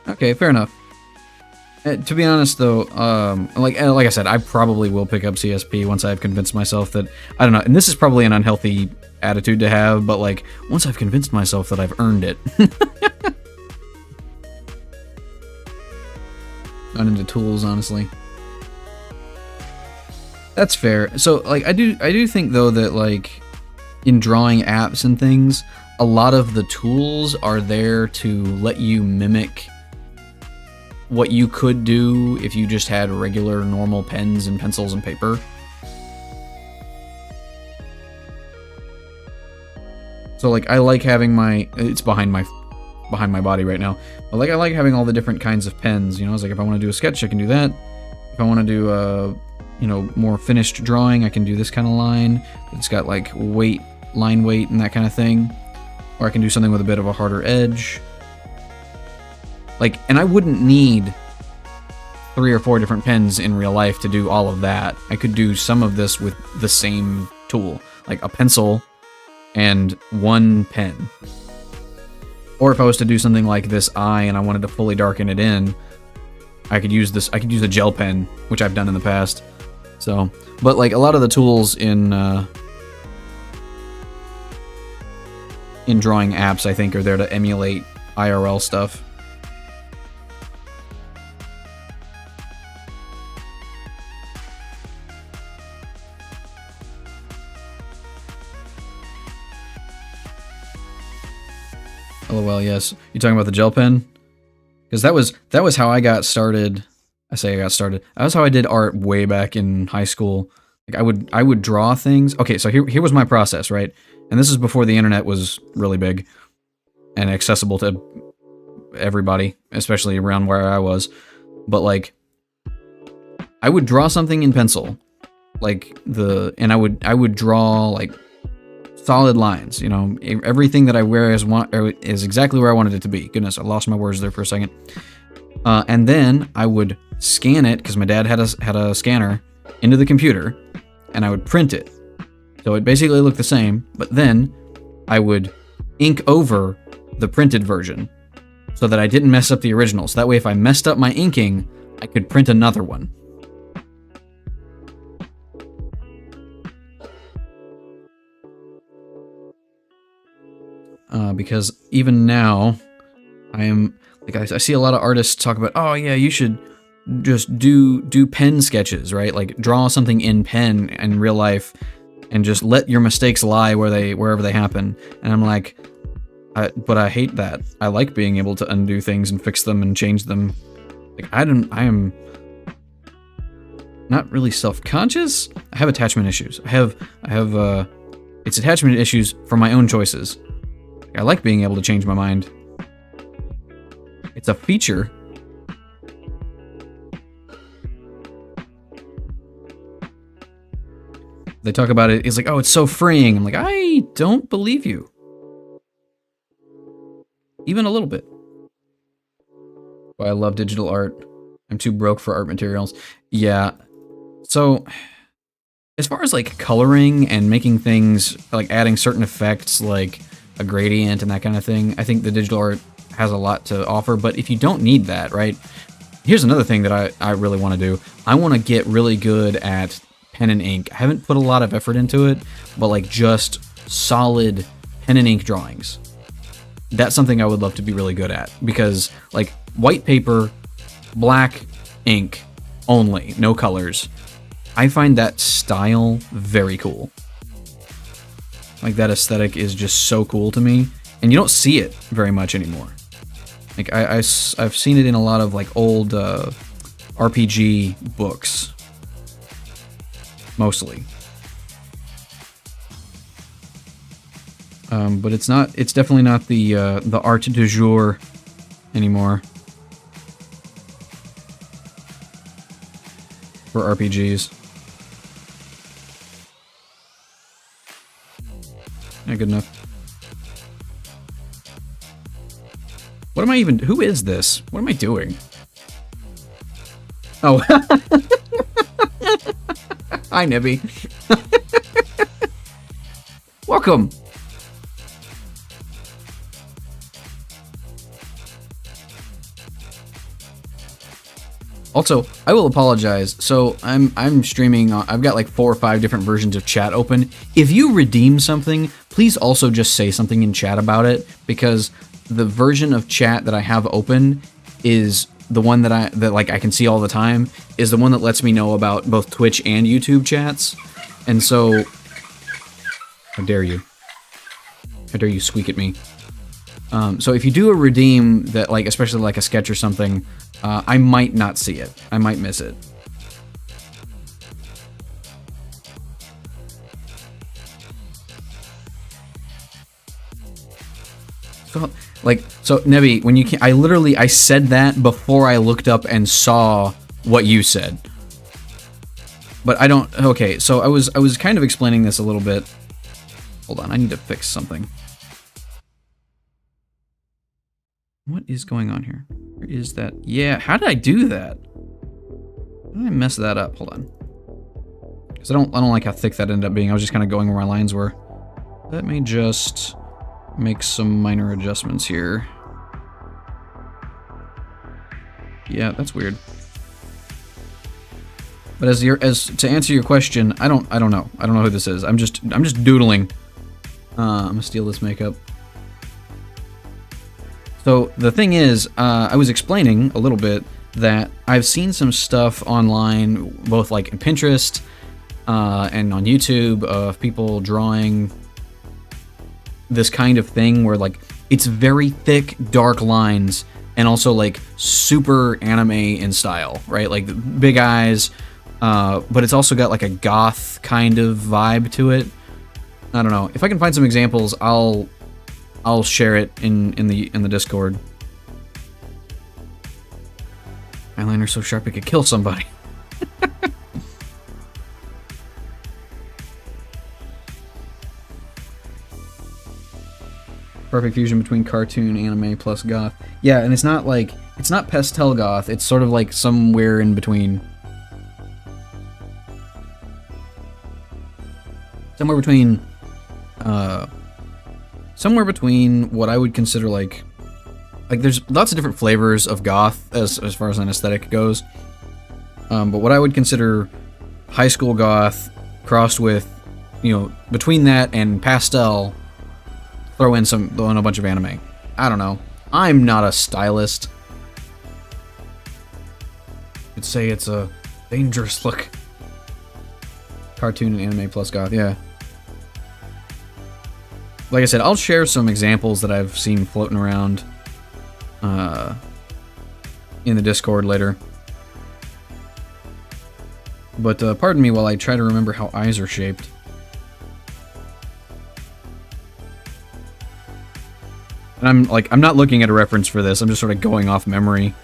Okay, fair enough. To be honest, though, like I said, I probably will pick up CSP once I've convinced myself that, I don't know, and this is probably an unhealthy attitude to have, but like, once I've convinced myself that I've earned it. Not into tools, honestly. That's fair. So, like, I do think, though, that, like, in drawing apps and things, a lot of the tools are there to let you mimic what you could do if you just had regular, normal pens and pencils and paper. So, like, I like having my... It's behind my body right now. But, like, I like having all the different kinds of pens, you know? It's like, if I want to do a sketch, I can do that. If I want to do, you know, more finished drawing, I can do this kind of line. It's got, like, weight, line weight, and that kind of thing. Or I can do something with a bit of a harder edge. Like, and I wouldn't need 3 or 4 different pens in real life to do all of that. I could do some of this with the same tool, like a pencil and 1 pen. Or if I was to do something like this eye and I wanted to fully darken it in, I could use this. I could use a gel pen, which I've done in the past. So, but like a lot of the tools in drawing apps, I think, are there to emulate IRL stuff. LOL, yes. You talking about the gel pen? Because that was how I got started. I say I got started. That was how I did art way back in high school. Like I would draw things. Okay, so here was my process, right? And this is before the internet was really big and accessible to everybody, especially around where I was. But like, I would draw something in pencil, like and I would draw like solid lines, you know, everything that I wear is exactly where I wanted it to be. Goodness, I lost my words there for a second. And then I would scan it, because my dad had a scanner, into the computer, and I would print it. So it basically looked the same, but then I would ink over the printed version so that I didn't mess up the original. So that way if I messed up my inking, I could print another one. Because even now, I am like I see a lot of artists talk about, oh yeah, you should just do pen sketches, right? Like draw something in pen in real life, and just let your mistakes lie wherever they happen. And I'm like, but I hate that. I like being able to undo things and fix them and change them. Like I am not really self-conscious. I have attachment issues. I have it's attachment issues for my own choices. I like being able to change my mind. It's a feature. They talk about it, it's like, oh, it's so freeing. I'm like, I don't believe you. Even a little bit. Well, I love digital art. I'm too broke for art materials. Yeah. So, as far as like coloring and making things, like adding certain effects, like a gradient and that kind of thing, I think the digital art has a lot to offer. But if you don't need that, right? Here's another thing that I really want to do. I want to get really good at pen and ink. I haven't put a lot of effort into it, but like just solid pen and ink drawings. That's something I would love to be really good at, because like white paper, black ink only, no colors. I find that style very cool. Like that aesthetic is just so cool to me, and you don't see it very much anymore. Like I've seen it in a lot of like old RPG books, mostly. But it's definitely not the art du jour anymore for RPGs. Not good enough. What am I even... Who is this? What am I doing? Oh. Hi, Nibby. Welcome. Also, I will apologize. So I'm streaming. I've got like 4 or 5 different versions of chat open. If you redeem something, please also just say something in chat about it, because the version of chat that I have open is the one that I can see all the time, is the one that lets me know about both Twitch and YouTube chats. And so, how dare you? How dare you squeak at me? So if you do a redeem that, like, especially like a sketch or something, I might not see it. I might miss it. So Nebby, when you can, I said that before I looked up and saw what you said. But I don't. Okay, so I was kind of explaining this a little bit. Hold on, I need to fix something. What is going on here? Where is that? Yeah, how did I do that? How did I mess that up? Hold on. Because I don't like how thick that ended up being. I was just kind of going where my lines were. Let me just make some minor adjustments here. Yeah, that's weird. But as to answer your question, I don't know. I don't know who this is. I'm just doodling. I'm gonna steal this makeup. So the thing is, I was explaining a little bit that I've seen some stuff online, both like in Pinterest and on YouTube, of people drawing this kind of thing where, like, it's very thick, dark lines, and also like super anime in style, right? Like big eyes, but it's also got like a goth kind of vibe to it. I don't know. If I can find some examples, I'll share it in the Discord. Eyeliner so sharp it could kill somebody. Perfect fusion between cartoon, anime, plus goth. Yeah, and it's not pastel goth. It's sort of like somewhere in between. Somewhere between what I would consider like there's lots of different flavors of goth as far as an aesthetic goes. But what I would consider high school goth crossed with, between that and pastel, throw in a bunch of anime. I don't know. I'm not a stylist. I'd say it's a dangerous look. Cartoon and anime plus goth, yeah. Like I said, I'll share some examples that I've seen floating around in the Discord later. But pardon me while I try to remember how eyes are shaped. And I'm not looking at a reference for this, I'm just sort of going off memory,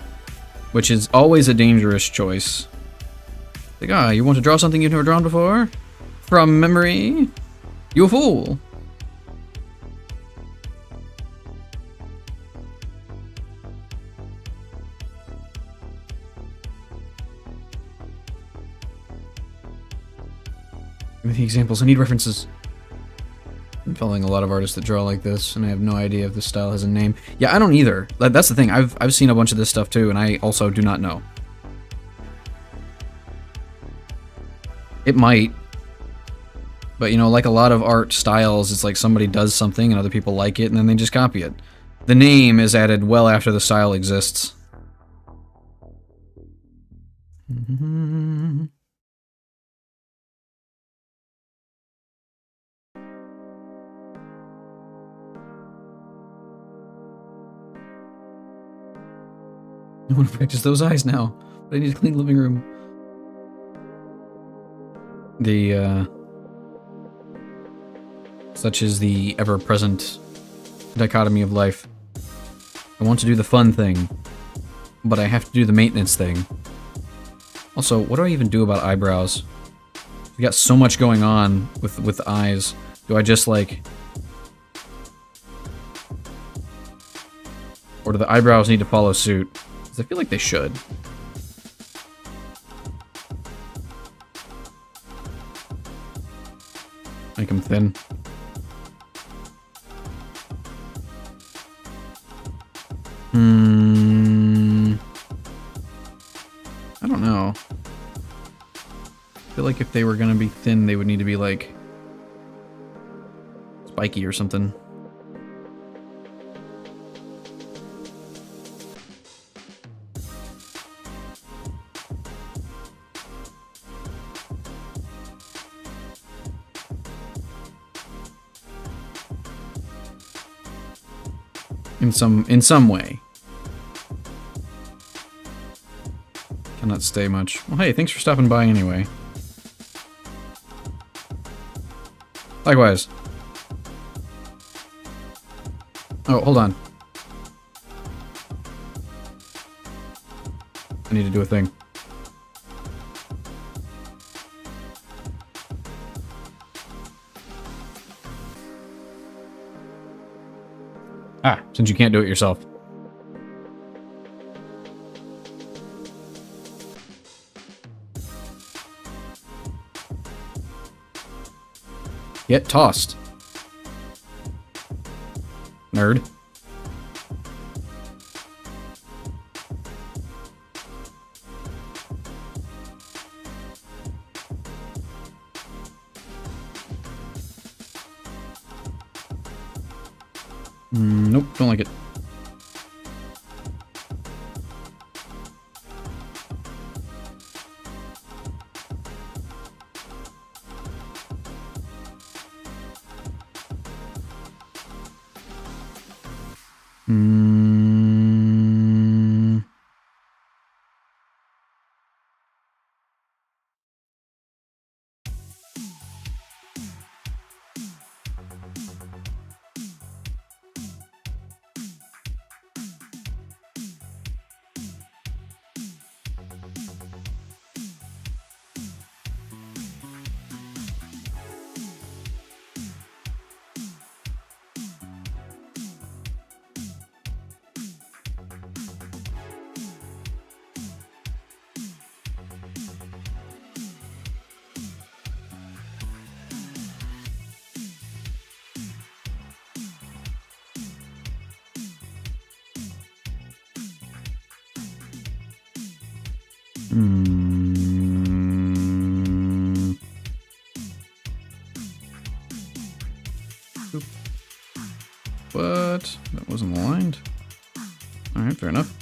which is always a dangerous choice. Like, you want to draw something you've never drawn before? From memory? You a fool! Give me the examples, I need references. I'm following a lot of artists that draw like this, and I have no idea if this style has a name. Yeah, I don't either. That's the thing, I've seen a bunch of this stuff too, and I also do not know. It might. But, like a lot of art styles, it's like somebody does something and other people like it, and then they just copy it. The name is added well after the style exists. I want to practice those eyes now, but I need a clean living room. Such is the ever-present dichotomy of life. I want to do the fun thing, but I have to do the maintenance thing. Also, what do I even do about eyebrows? We got so much going on with eyes. Do I just or do the eyebrows need to follow suit? Because I feel like they should. Make them thin. I don't know. I feel like if they were gonna be thin, they would need to be like spiky or something. In some way. Cannot stay much. Well, hey, thanks for stopping by anyway. Likewise. Oh, hold on. I need to do a thing. Ah, since you can't do it yourself. Get tossed. Nerd. Nope, don't like it. But that wasn't aligned. Alright, fair enough.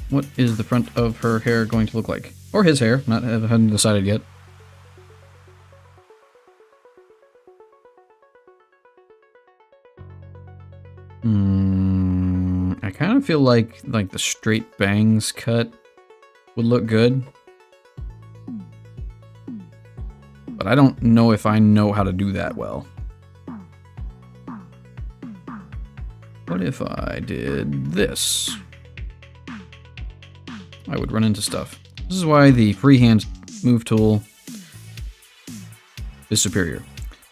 What is the front of her hair going to look like? Or his hair, haven't decided yet. I kind of feel like the straight bangs cut would look good. But I don't know if I know how to do that well. What if I did this? I would run into stuff. This is why the freehand move tool is superior.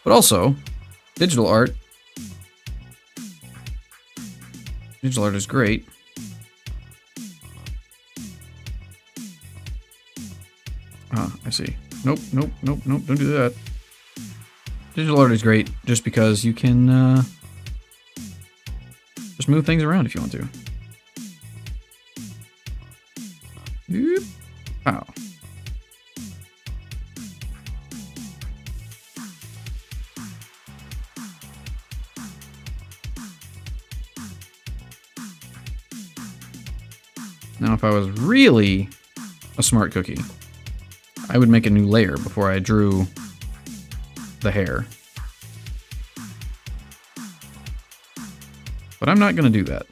But also, digital art. Digital art is great. Ah, I see. Nope, nope, nope, nope, don't do that. Digital art is great just because you can just move things around if you want to. Oop. Wow. Now, if I was really a smart cookie, I would make a new layer before I drew the hair. But I'm not going to do that.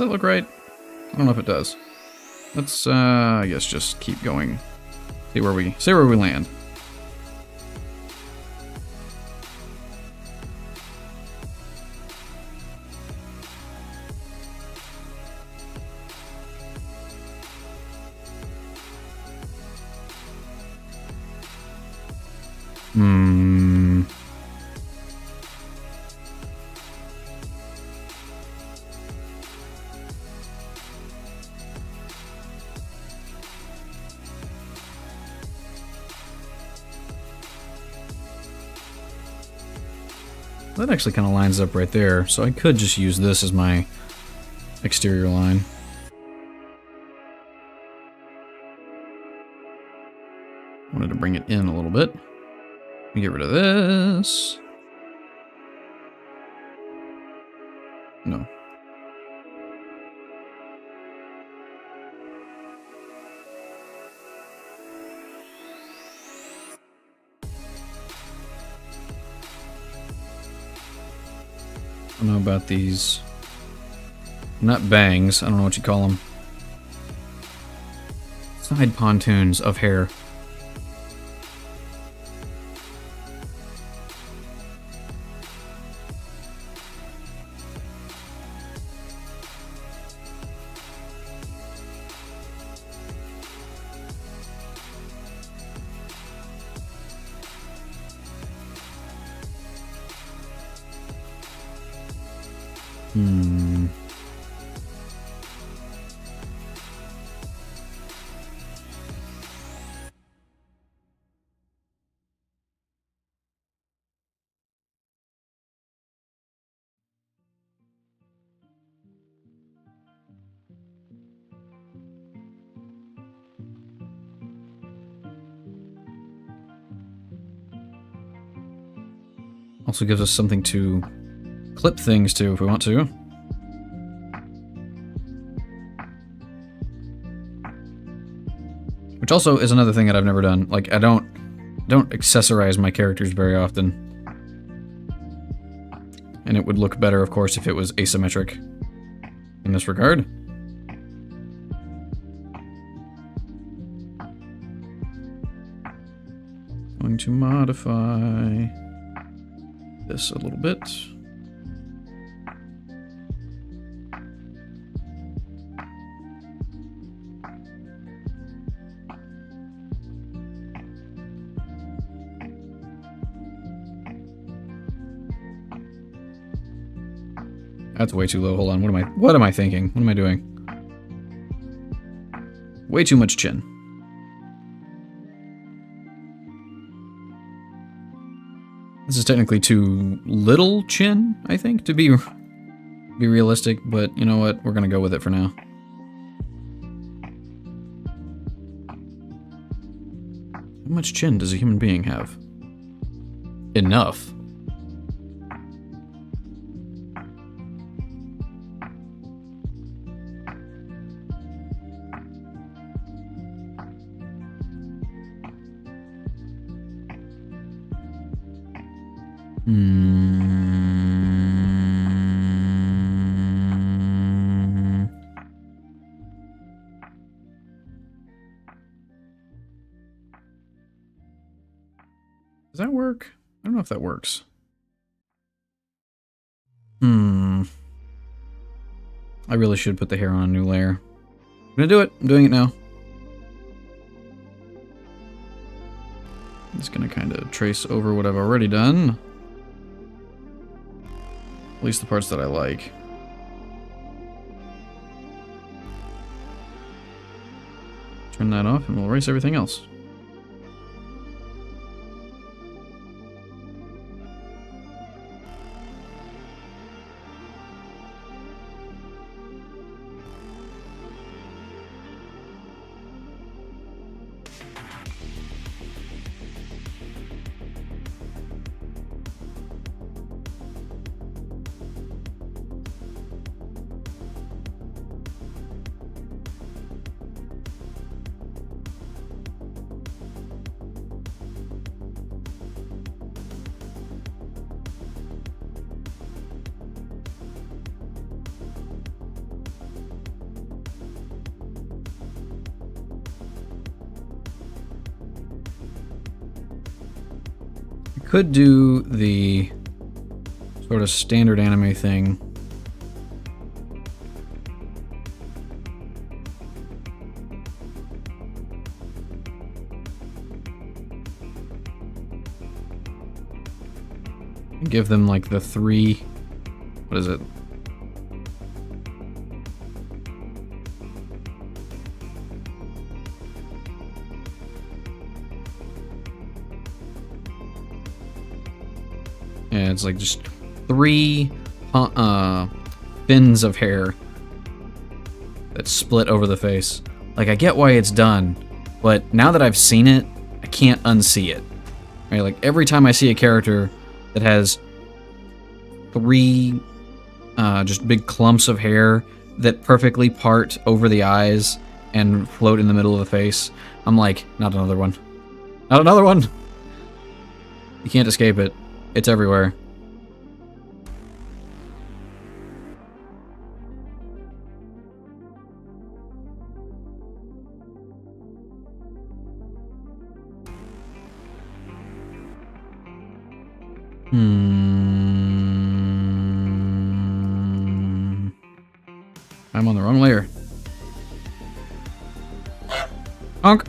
that look right? I don't know if it does. Let's, I guess just keep going. See where we land. That actually kind of lines up right there, so I could just use this as my exterior line. Wanted to bring it in a little bit. Let me get rid of this. No. I don't know about these. Not bangs, I don't know what you call them. Side pontoons of hair. Also gives us something to clip things to if we want to. Which also is another thing that I've never done. Like, I don't accessorize my characters very often. And it would look better, of course, if it was asymmetric in this regard. Going to modify this a little bit. That's way too low. Hold on. What am I thinking? What am I doing? Way too much chin. This is technically too little chin, I think, to be realistic, but you know what? We're gonna go with it for now. How much chin does a human being have? Enough. Does that work? I don't know if that works. I really should put the hair on a new layer. I'm gonna do it. I'm doing it now. I'm just gonna kind of trace over what I've already done. At least the parts that I like. Turn that off and we'll erase everything else. I could do the sort of standard anime thing. And give them like the 3... What is it? Yeah, it's like just 3 fins of hair that split over the face. Like, I get why it's done, but now that I've seen it, I can't unsee it. Right? Like, every time I see a character that has 3 just big clumps of hair that perfectly part over the eyes and float in the middle of the face, I'm like, not another one. Not another one! You can't escape it. It's everywhere. I'm on the wrong layer. Honk!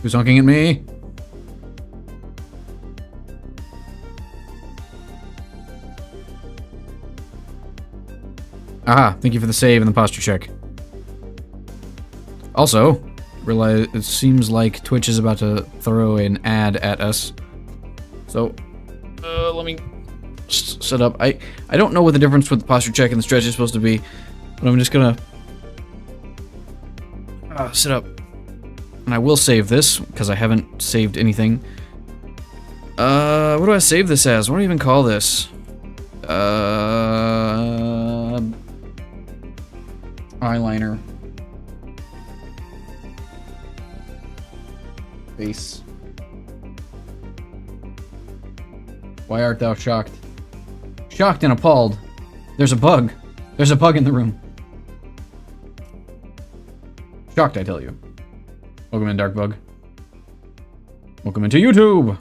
Who's honking at me? Aha, thank you for the save and the posture check. Also, realize it seems like Twitch is about to throw an ad at us. So, let me set up. I don't know what the difference with the posture check and the stretch is supposed to be, but I'm just gonna sit up. And I will save this, because I haven't saved anything. What do I save this as? What do I even call this? Eyeliner. Face. Why art thou shocked? Shocked and appalled. There's a bug. There's a bug in the room. Shocked, I tell you. Welcome in, Dark Bug. Welcome into YouTube!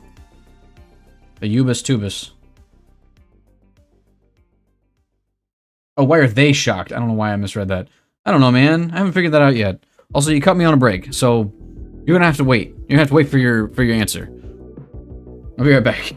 The Ubus Tubus. Oh, why are they shocked? I don't know why I misread that. I don't know, man. I haven't figured that out yet. Also, you cut me on a break, so you're gonna have to wait. You're gonna have to wait for your answer. I'll be right back.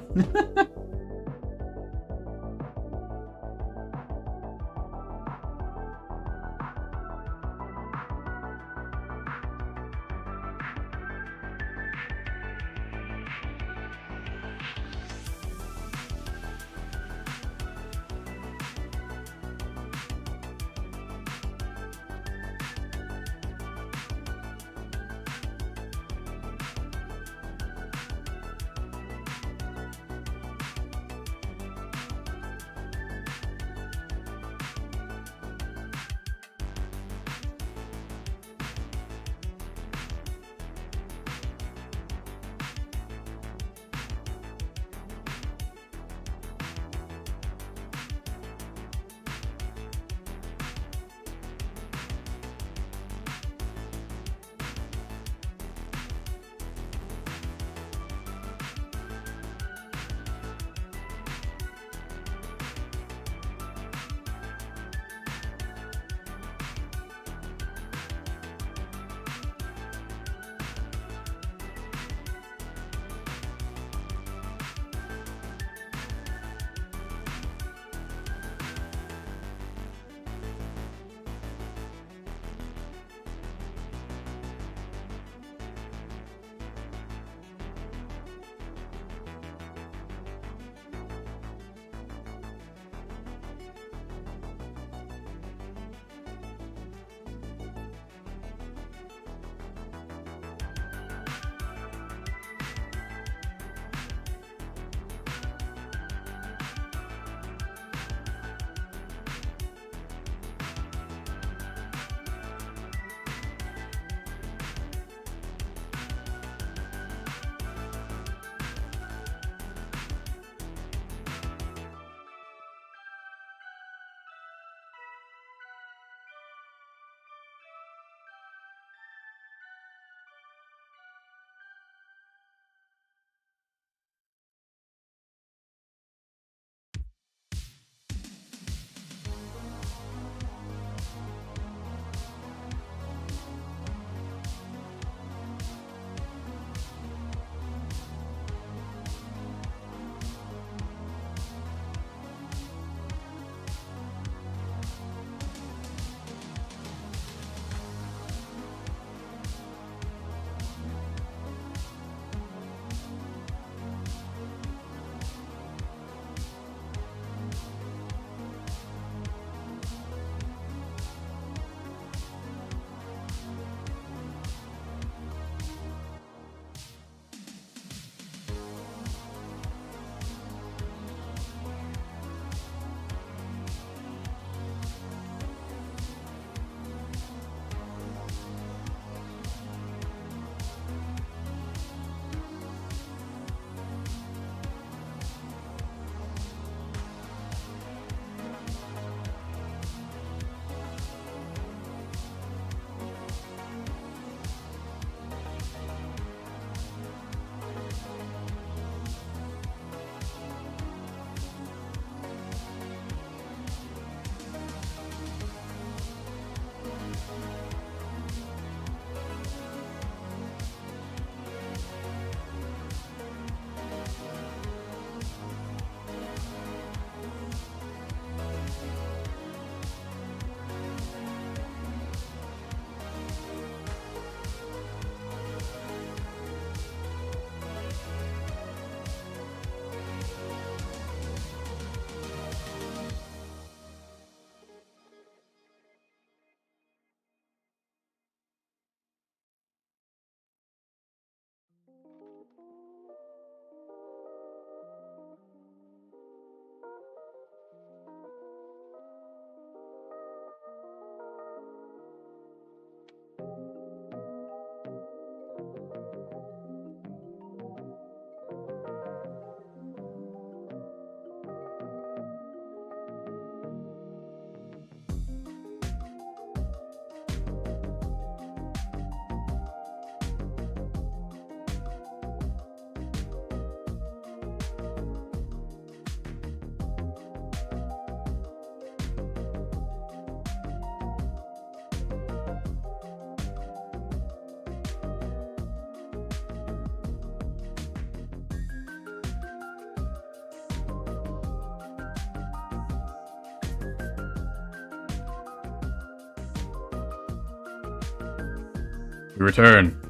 We return.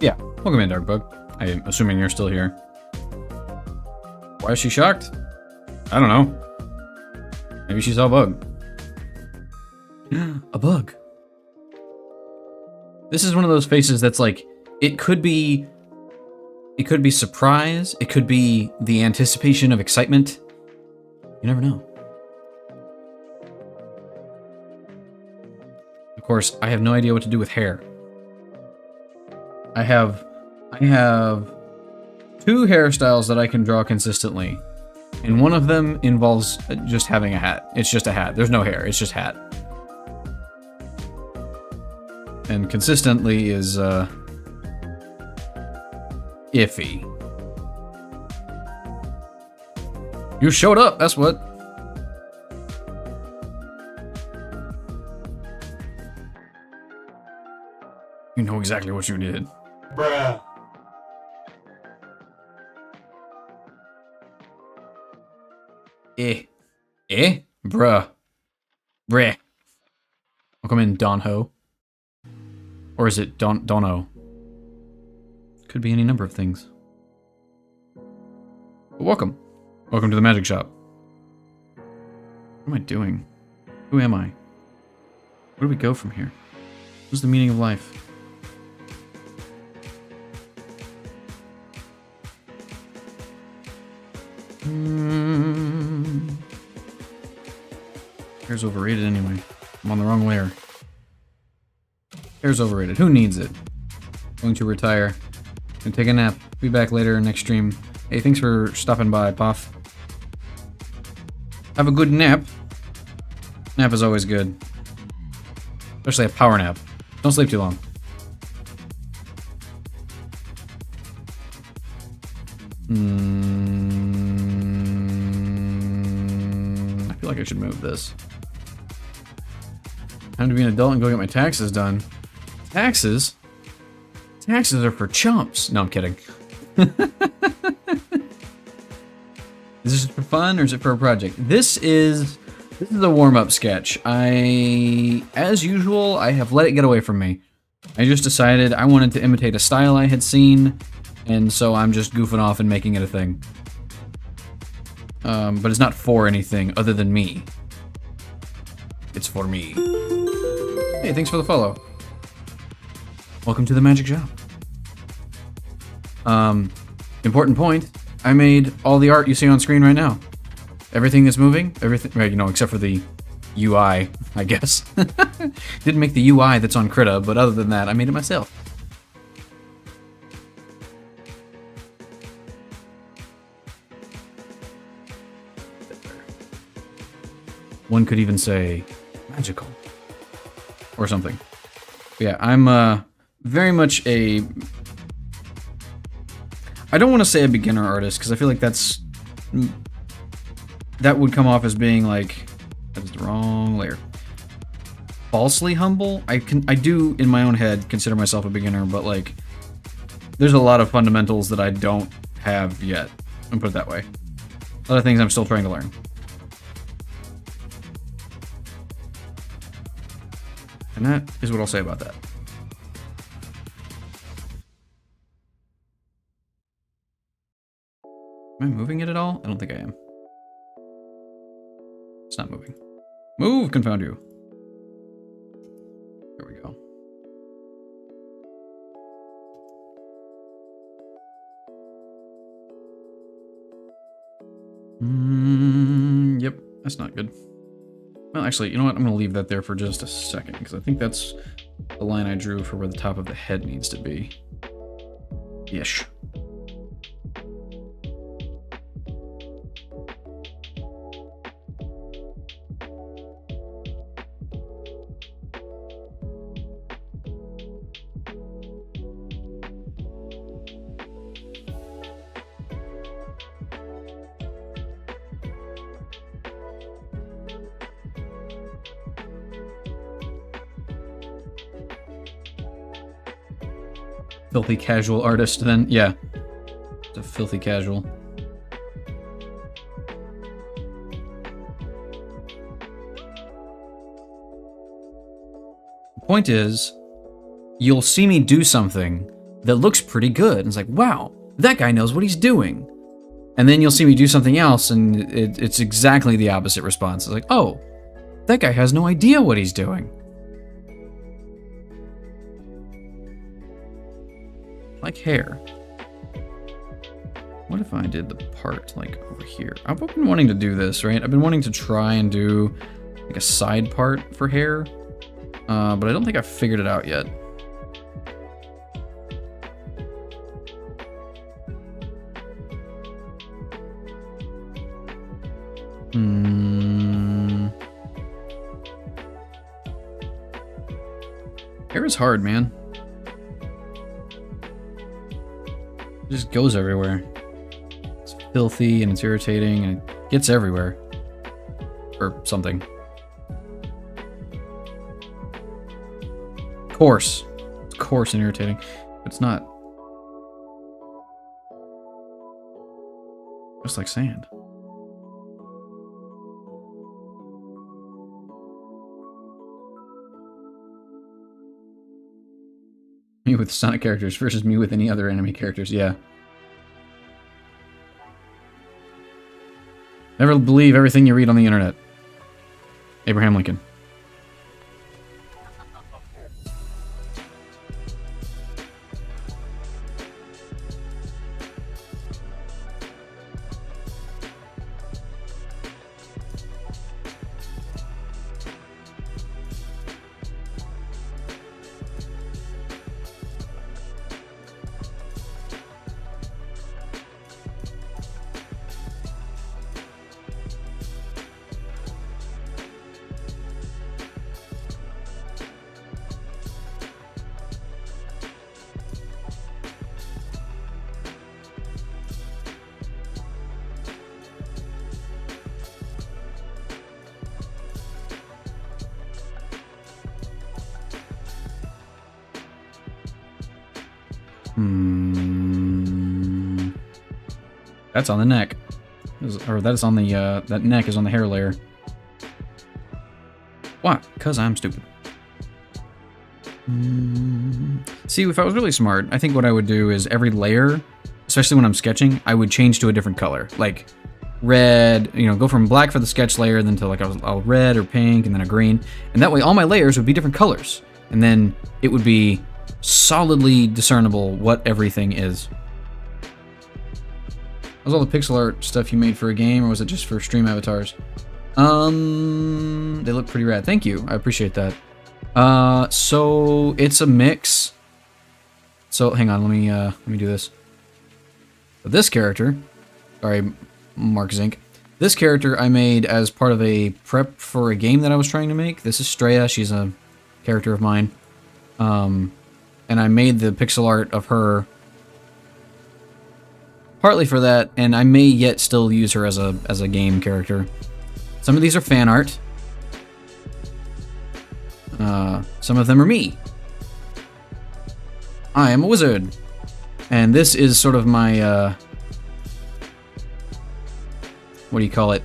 Yeah, welcome in, Darkbug. I am assuming you're still here. Why is she shocked? I don't know. Maybe she saw a bug. A bug. This is one of those faces that's like, it could be surprise, it could be the anticipation of excitement. You never know. Of course, I have no idea what to do with hair. I have 2 hairstyles that I can draw consistently, and one of them involves just having a hat. It's just a hat. There's no hair. It's just hat. And consistently is iffy. You showed up. That's what. You know exactly what you did. Bruh. Bruh. Breh. Welcome in, Don Ho. Or is it Dono? Could be any number of things. But welcome. Welcome to the magic shop. What am I doing? Who am I? Where do we go from here? What's the meaning of life? Hair's overrated anyway. I'm on the wrong layer. Hair's overrated. Who needs it? Going to retire. Gonna take a nap. Be back later next stream. Hey, thanks for stopping by, Poff. Have a good nap. Nap is always good. Especially a power nap. Don't sleep too long. I feel like I should move this. Time to be an adult and go get my taxes done. Taxes? Taxes are for chumps. No, I'm kidding. Is this for fun or is it for a project? This is a warm-up sketch. As usual, I have let it get away from me. I just decided I wanted to imitate a style I had seen, and so I'm just goofing off and making it a thing. But it's not for anything other than me. It's for me. Hey, thanks for the follow. Welcome to the magic shop. Important point. I made all the art you see on screen right now. Everything that's moving, everything, right, you know, except for the UI, I guess. Didn't make the UI that's on Krita, but other than that, I made it myself. One could even say magical or something. But yeah, I'm very much a... I don't want to say a beginner artist, because I feel like that would come off as being like, that is the wrong layer. Falsely humble? I do, in my own head, consider myself a beginner, but like, there's a lot of fundamentals that I don't have yet. I'll put it that way. A lot of things I'm still trying to learn. And that is what I'll say about that. Am I moving it at all? I don't think I am. It's not moving. Move, confound you. There we go. Yep, that's not good. Well, actually, you know what? I'm going to leave that there for just a second, because I think that's the line I drew for where the top of the head needs to be. Ish. Filthy casual artist, then, yeah. It's a filthy casual. Point is, you'll see me do something that looks pretty good. And it's like, wow, that guy knows what he's doing. And then you'll see me do something else, and it's exactly the opposite response. It's like, oh, that guy has no idea what he's doing. Like hair. What if I did the part, like, over here? I've been wanting to do this, right? I've been wanting to try and do, like, a side part for hair. But I don't think I've figured it out yet. Hair is hard, man. It just goes everywhere. It's filthy and it's irritating and it gets everywhere. Or something. Coarse. It's coarse and irritating. But it's not. Just like sand. Me with Sonic characters versus me with any other enemy characters, yeah. Never believe everything you read on the internet. Abraham Lincoln. That's on the neck. Or that's on the, that neck is on the hair layer. Why? Because I'm stupid. See, if I was really smart, I think what I would do is every layer, especially when I'm sketching, I would change to a different color. Like red, you know, go from black for the sketch layer, then to like a red or pink, and then a green. And that way all my layers would be different colors. And then it would be solidly discernible what everything is. Was all the pixel art stuff you made for a game, or was it just for stream avatars? They look pretty rad. Thank you. I appreciate that. So it's a mix. So hang on, let me do this. This character, sorry, Mark Zink. This character I made as part of a prep for a game that I was trying to make. This is Straya. She's a character of mine. And I made the pixel art of her partly for that, and I may yet still use her as a game character. Some of these are fan art. Some of them are me. I am a wizard. And this is sort of my, what do you call it?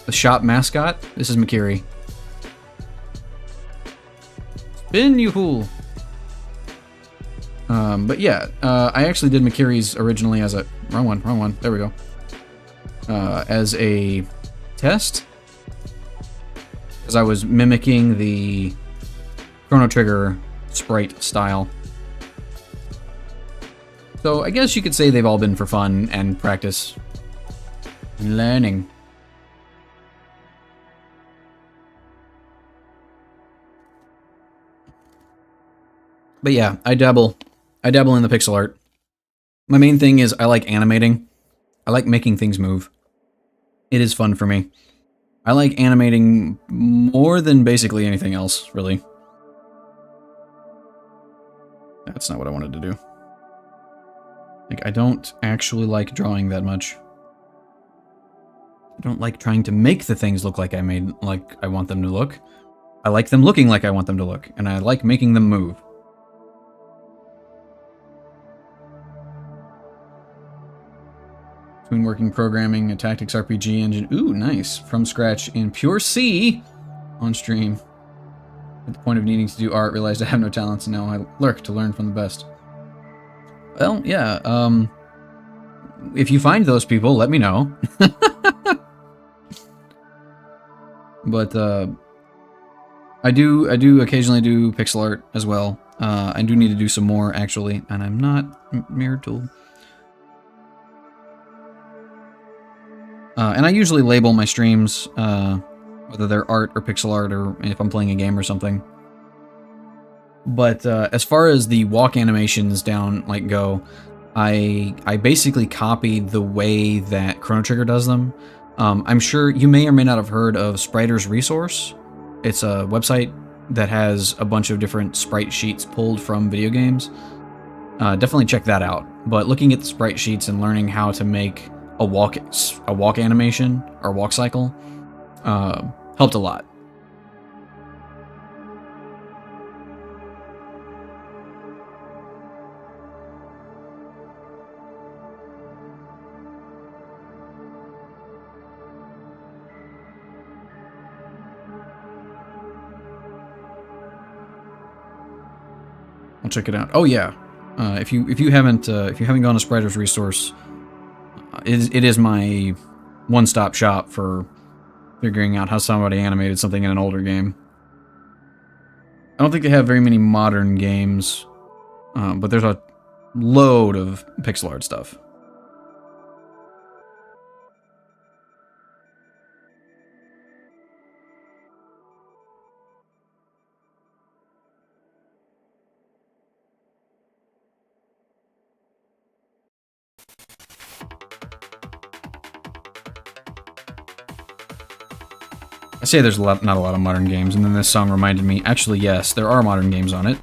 The shop mascot? This is Makiri. Spin, you fool! But yeah, I actually did Makiri's originally as a... Wrong one. There we go. As a test. Because I was mimicking the Chrono Trigger sprite style. So I guess you could say they've all been for fun and practice and learning. But yeah, I dabble in the pixel art. My main thing is I like animating. I like making things move. It is fun for me. I like animating more than basically anything else, really. That's not what I wanted to do. Like, I don't actually like drawing that much. I don't like trying to make the things look like I want them to look. I like them looking like I want them to look, and I like making them move. Between working programming, a tactics RPG engine. Ooh, nice. From scratch in pure C on stream. At the point of needing to do art, realized I have no talents, and now I lurk to learn from the best. Well, yeah, if you find those people, let me know. But, I do occasionally do pixel art as well. I do need to do some more, actually, and I'm not mirrored tool. And I usually label my streams, whether they're art or pixel art, or if I'm playing a game or something. But as far as the walk animations down go, I basically copied the way that Chrono Trigger does them. I'm sure you may or may not have heard of Spriter's Resource. It's a website that has a bunch of different sprite sheets pulled from video games. Definitely check that out. But looking at the sprite sheets and learning how to make a walk animation or walk cycle helped a lot. I'll check it out. Oh yeah, if you haven't gone to Spriter's Resource, it is my one-stop shop for figuring out how somebody animated something in an older game. I don't think they have very many modern games, but there's a load of pixel art stuff. I say there's not a lot of modern games, and then this song reminded me, actually yes, there are modern games on it.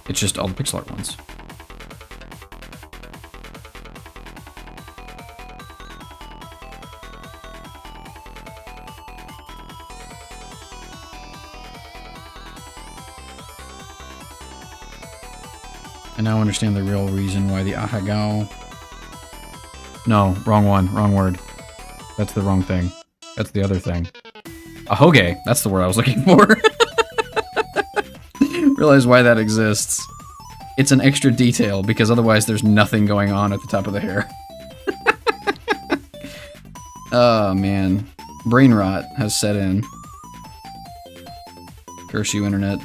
It's just all the pixel art ones. I now understand the real reason why the ahagao... No, wrong one, wrong word. That's the wrong thing. That's the other thing. Ahoge, that's the word I was looking for. Realize why that exists. It's an extra detail, because otherwise there's nothing going on at the top of the hair. Oh man. Brain rot has set in. Curse you, internet.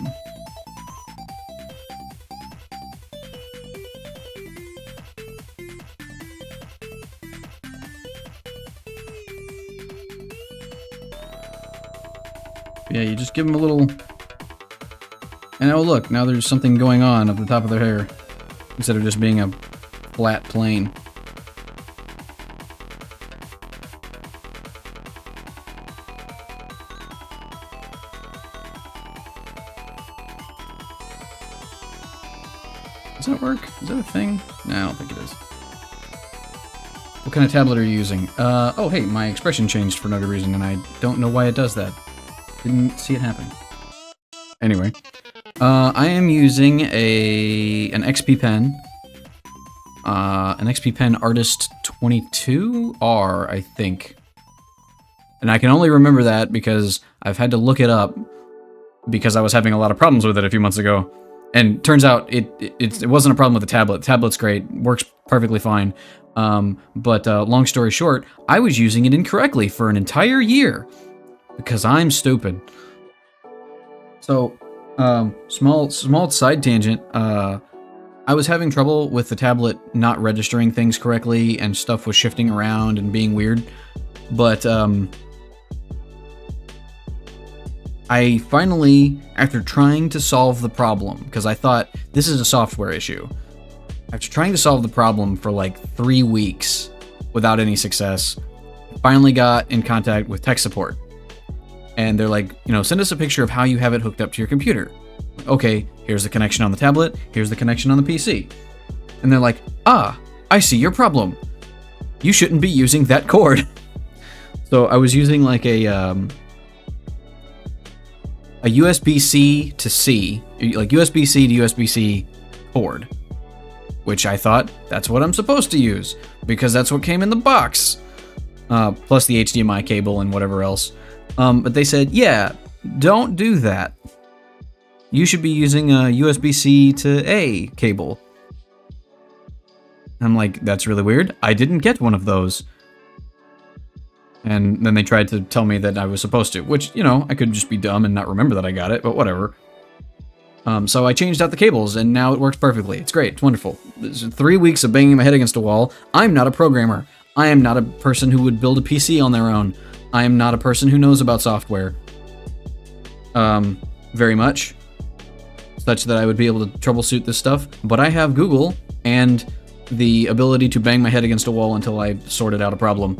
Yeah, you just give them a little... And oh look, now there's something going on at the top of their hair, instead of just being a flat plane. Does that work? Is that a thing? No, I don't think it is. What kind of tablet are you using? Oh hey, my expression changed for no good reason, and I don't know why it does that. Didn't see it happen. Anyway, I am using an XP pen. An XP pen Artist 22R, I think. And I can only remember that because I've had to look it up because I was having a lot of problems with it a few months ago. And turns out it wasn't a problem with the tablet. The tablet's great, works perfectly fine. But long story short, I was using it incorrectly for an entire year. Because I'm stupid. So, small side tangent. I was having trouble with the tablet not registering things correctly, and stuff was shifting around and being weird. But, I finally, after trying to solve the problem, because I thought, this is a software issue. After trying to solve the problem for like 3 weeks without any success, finally got in contact with tech support. And they're like, you know, send us a picture of how you have it hooked up to your computer. Okay, here's the connection on the tablet, here's the connection on the PC. And they're like, ah, I see your problem. You shouldn't be using that cord. So I was using like a USB-C to C, like USB-C to USB-C cord. Which I thought, that's what I'm supposed to use, because that's what came in the box. Plus the HDMI cable and whatever else. But they said, yeah, don't do that. You should be using a USB-C to A cable. I'm like, that's really weird. I didn't get one of those. And then they tried to tell me that I was supposed to, which, you know, I could just be dumb and not remember that I got it, but whatever. So I changed out the cables, and now it works perfectly. It's great. It's wonderful. It's 3 weeks of banging my head against a wall. I'm not a programmer. I am not a person who would build a PC on their own. I am not a person who knows about software. Very much. Such that I would be able to troubleshoot this stuff. But I have Google and the ability to bang my head against a wall until I sorted out a problem.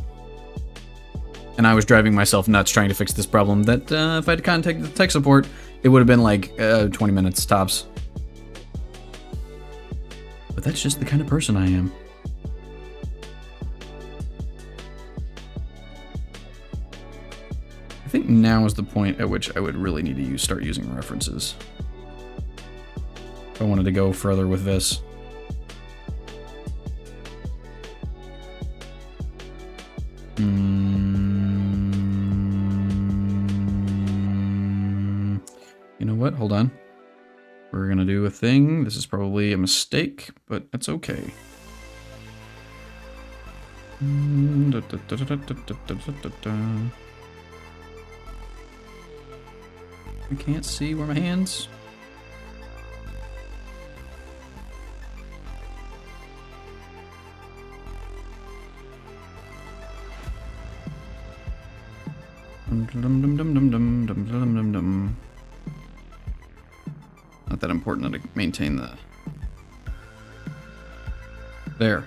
And I was driving myself nuts trying to fix this problem that if I had contacted the tech support, it would have been like 20 minutes tops. But that's just the kind of person I am. I think now is the point at which I would really need to start using references. If I wanted to go further with this. You know what? Hold on. We're gonna do a thing. This is probably a mistake, but it's okay. I can't see where my hands. Not that important to maintain the... There.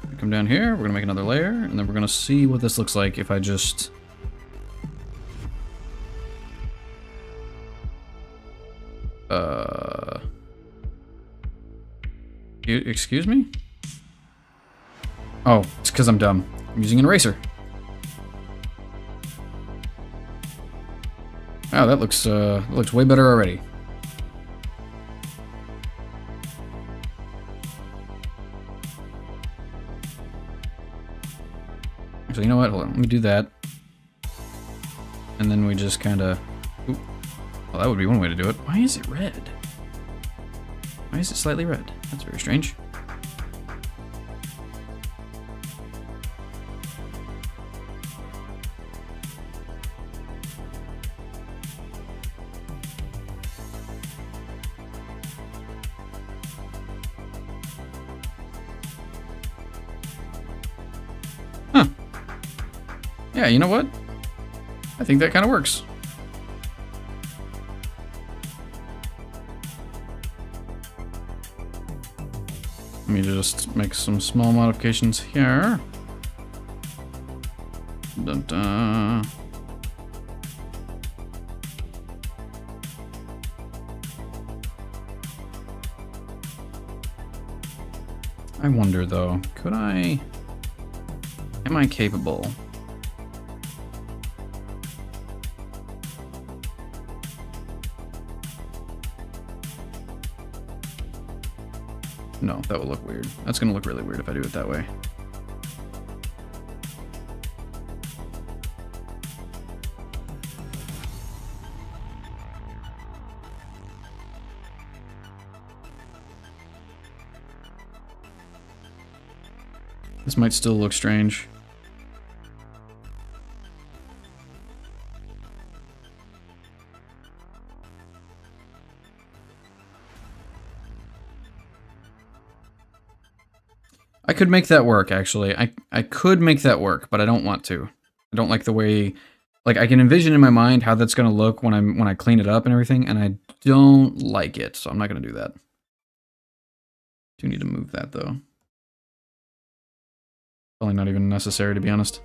We come down here, we're gonna make another layer, and then we're gonna see what this looks like if I just... Excuse me? Oh, it's because I'm dumb. I'm using an eraser. Oh, that looks way better already. Actually, you know what? Hold on. Let me do that. And then we just kind of... Well, that would be one way to do it. Why is it red? Why is it slightly red? That's very strange. Huh. Yeah, you know what? I think that kind of works. Let me just make some small modifications here. Dun -dun. I wonder though, could I... Am I capable? No, that will look weird. That's gonna look really weird if I do it that way. This might still look strange. I could make that work, actually. I could make that work, but I don't want to. I don't like the way... Like, I can envision in my mind how that's going to look when I clean it up and everything, and I don't like it, so I'm not going to do that. Do need to move that, though. Probably not even necessary, to be honest.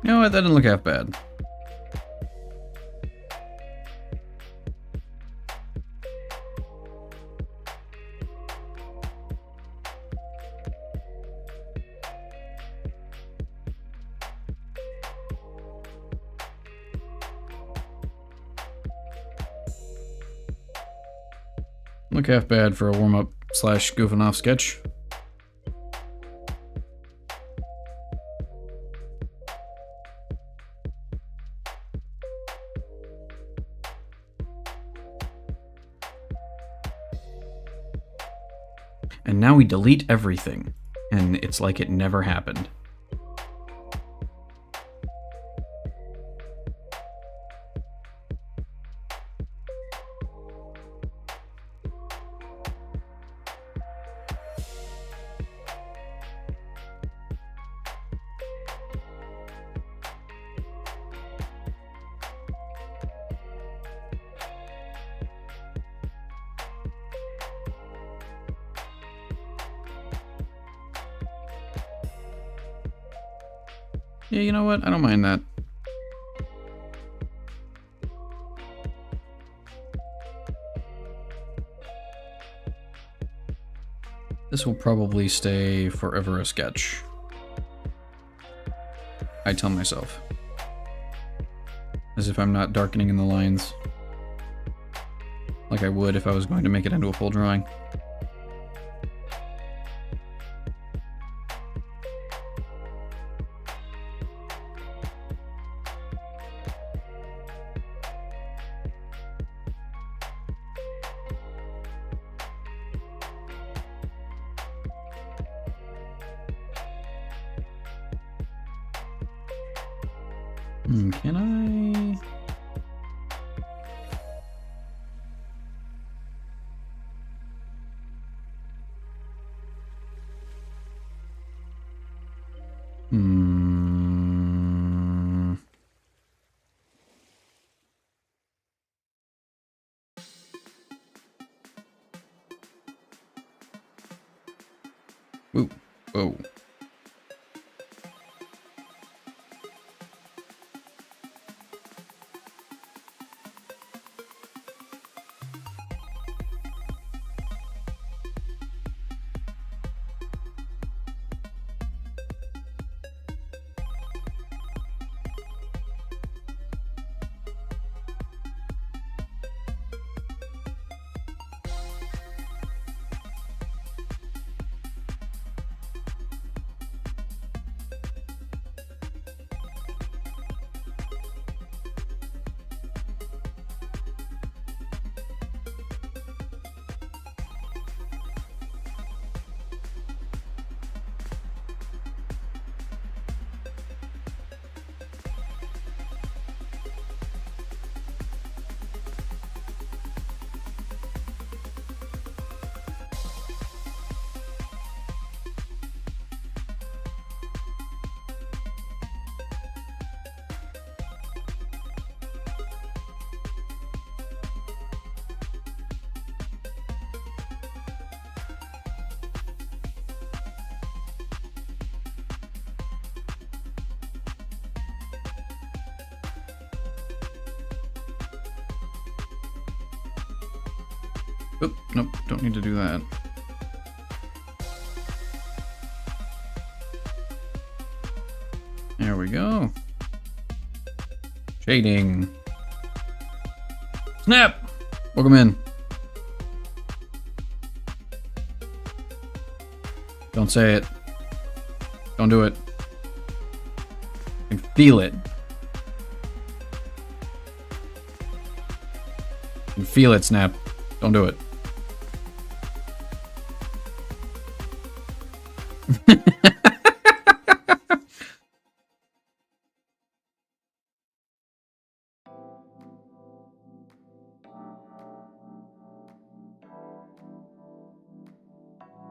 You know what, that didn't look half bad. look half bad for a warm-up slash goofing off sketch. And now we delete everything, and it's like it never happened. Yeah, you know what? I don't mind that. This will probably stay forever a sketch. I tell myself. As if I'm not darkening in the lines. Like I would if I was going to make it into a full drawing. Can I? Ooh. Oh. Oop, nope, don't need to do that. There we go. Shading. Snap! Welcome in. Don't say it. Don't do it. I can feel it. I can feel it, Snap. Don't do it.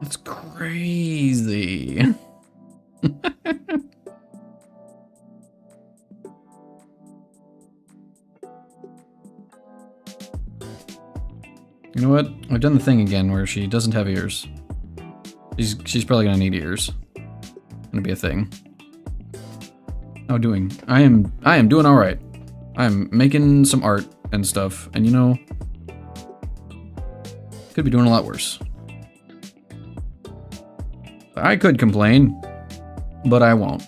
That's crazy. You know what? I've done the thing again where she doesn't have ears. She's probably gonna need ears. Gonna be a thing. How doing? I am doing all right. I'm making some art and stuff, and you know, could be doing a lot worse. I could complain, but I won't.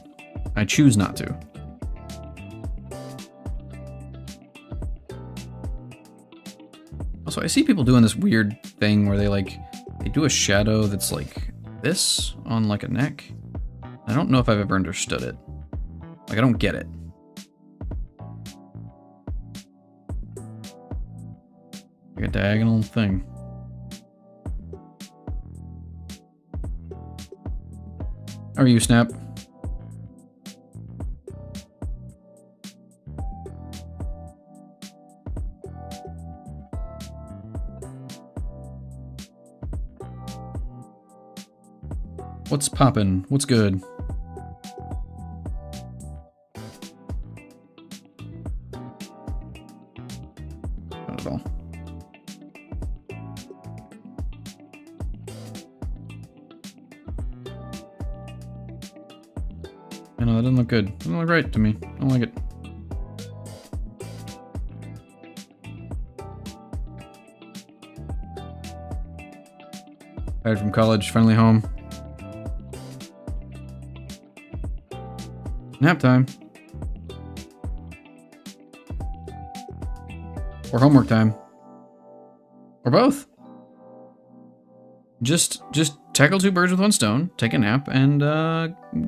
I choose not to. Also, I see people doing this weird thing where they do a shadow that's like this on like a neck. I don't know if I've ever understood it. Like, I don't get it. Like a diagonal thing. How are you, Snap? What's poppin'? What's good? Not at all. I know, that doesn't look good. Doesn't look right to me. I don't like it. Tired from college, finally home. Nap time. Or homework time. Or both. Just tackle two birds with one stone, take a nap, and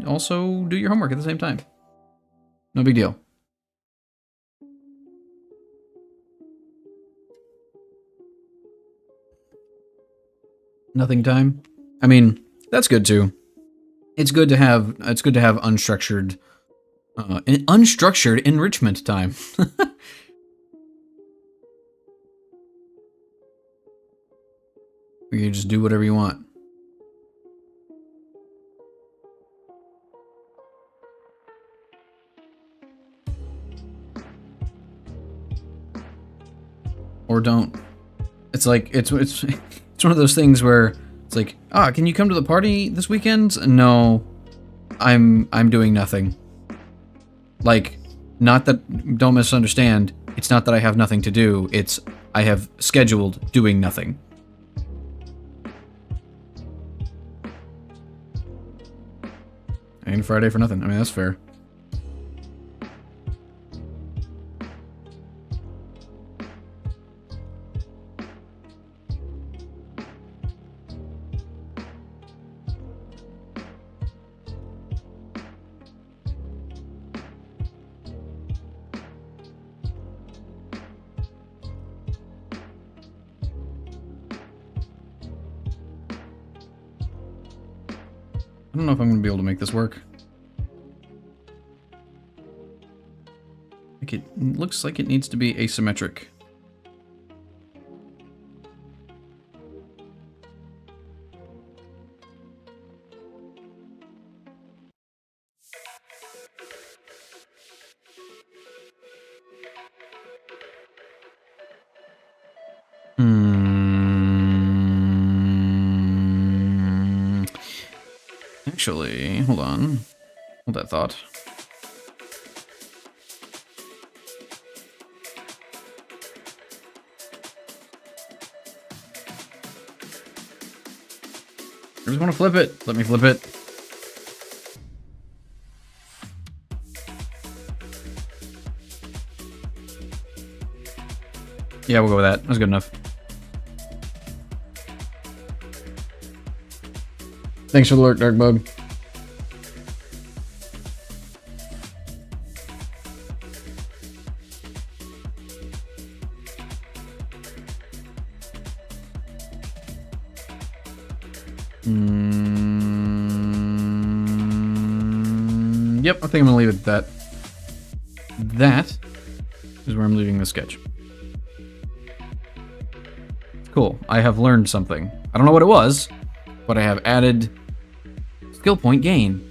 also do your homework at the same time. No big deal. Nothing time? I mean, that's good too. It's good to have unstructured unstructured enrichment time. You just do whatever you want. Or don't. It's like it's one of those things where it's like, can you come to the party this weekend? No, I'm doing nothing. Like, not that, don't misunderstand. It's not that I have nothing to do. It's I have scheduled doing nothing. Ain't Friday for nothing. I mean, that's fair. I don't know if I'm going to be able to make this work. Like, it looks like it needs to be asymmetric. Actually, hold on. Hold that thought. I just want to flip it. Let me flip it. Yeah, we'll go with that. That's good enough. Thanks for the alert, Darkbug. Yep, I think I'm gonna leave it at that. That is where I'm leaving the sketch. Cool. I have learned something. I don't know what it was, but I have added skill point gain.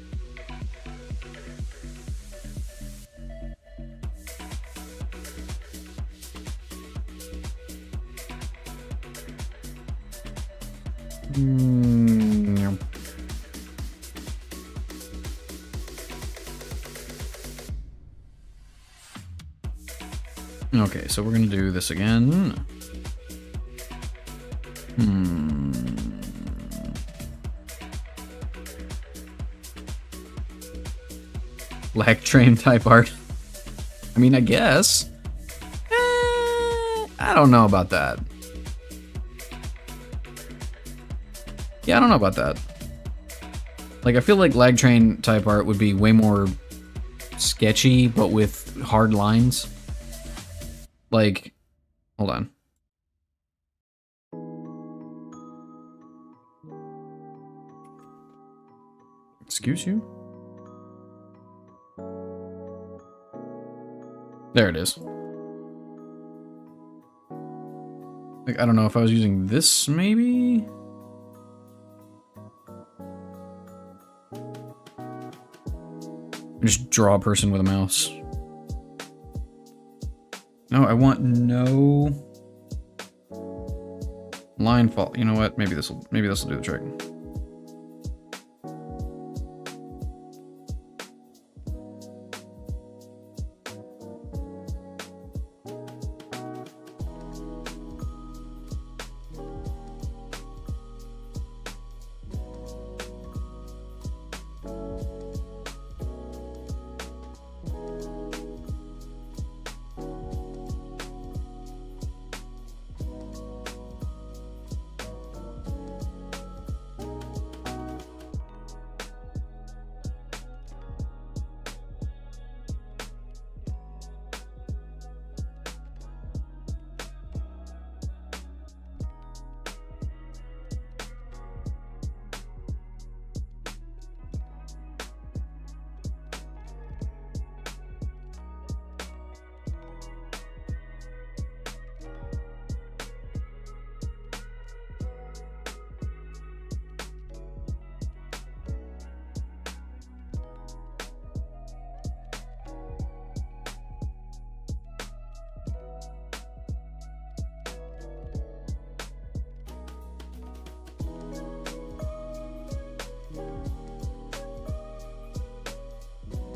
Okay, so we're gonna do this again. Lag train type art. I mean, I guess. I don't know about that. Yeah, I don't know about that. Like, I feel like lag train type art would be way more sketchy, but with hard lines. Like, hold on. Excuse you? There it is. Like, I don't know if I was using this, maybe? Just draw a person with a mouse. No, I want no line fall. You know what? Maybe this'll do the trick.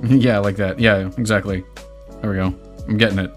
Yeah, like that. Yeah, exactly. There we go. I'm getting it.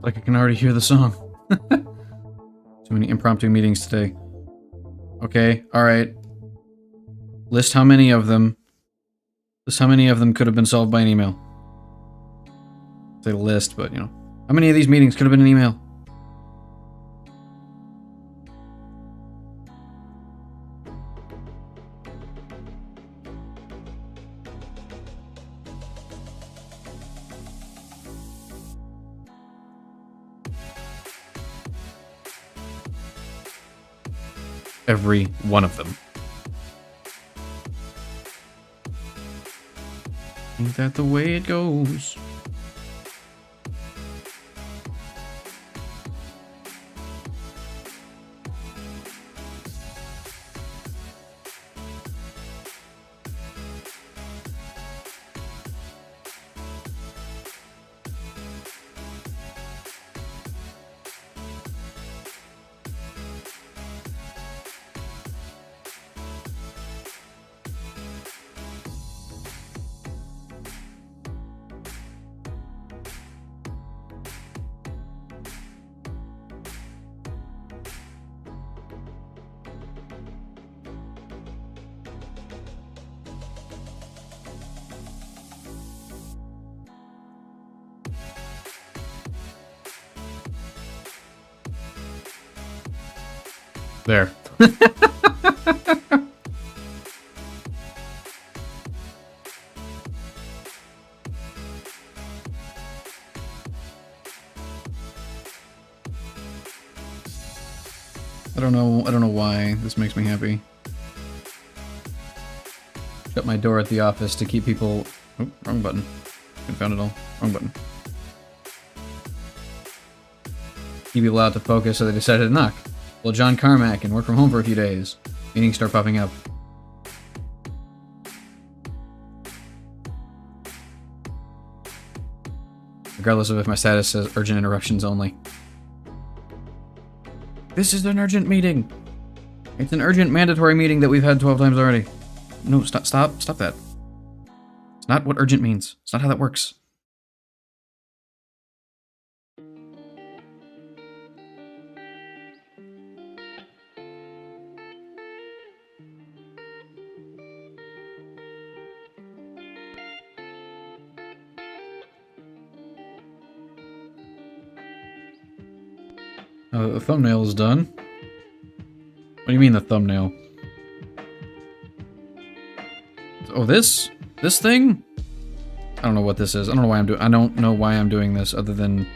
Like I can already hear the song. Too many impromptu meetings today. Okay, alright. List how many of them. List how many of them could have been solved by an email. Say list, but you know. How many of these meetings could have been an email? Every one of them. Ain't that the way it goes? There. I don't know why this makes me happy. Shut my door at the office to keep people... Oh, wrong button. Found it all. Wrong button. Keep people out to focus, so they decided to knock. Well, John Carmack and work from home for a few days. Meetings start popping up. Regardless of if my status says urgent interruptions only. This is an urgent meeting. It's an urgent mandatory meeting that we've had 12 times already. No, stop that. It's not what urgent means. It's not how that works. The thumbnail is done. What do you mean the thumbnail? Oh, this thing? I don't know what this is. I don't know why I'm doing this other than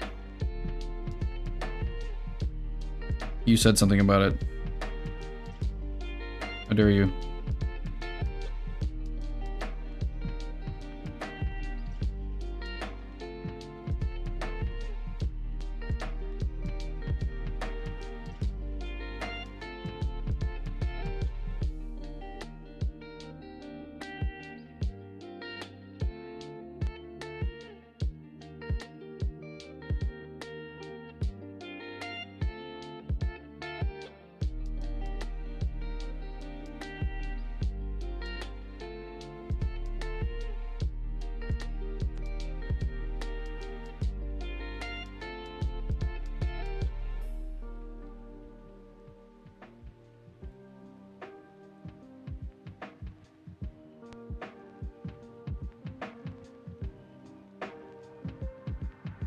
you said something about it. How dare you?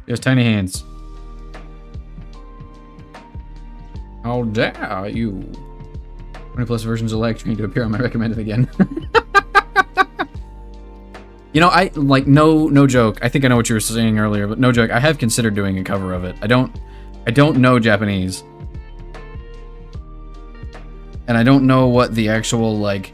He has tiny hands. How dare you? 20 plus versions of Lecture need to appear on my recommended again. You know, I like no joke. I think I know what you were saying earlier, but no joke. I have considered doing a cover of it. I don't know Japanese. And I don't know what the actual like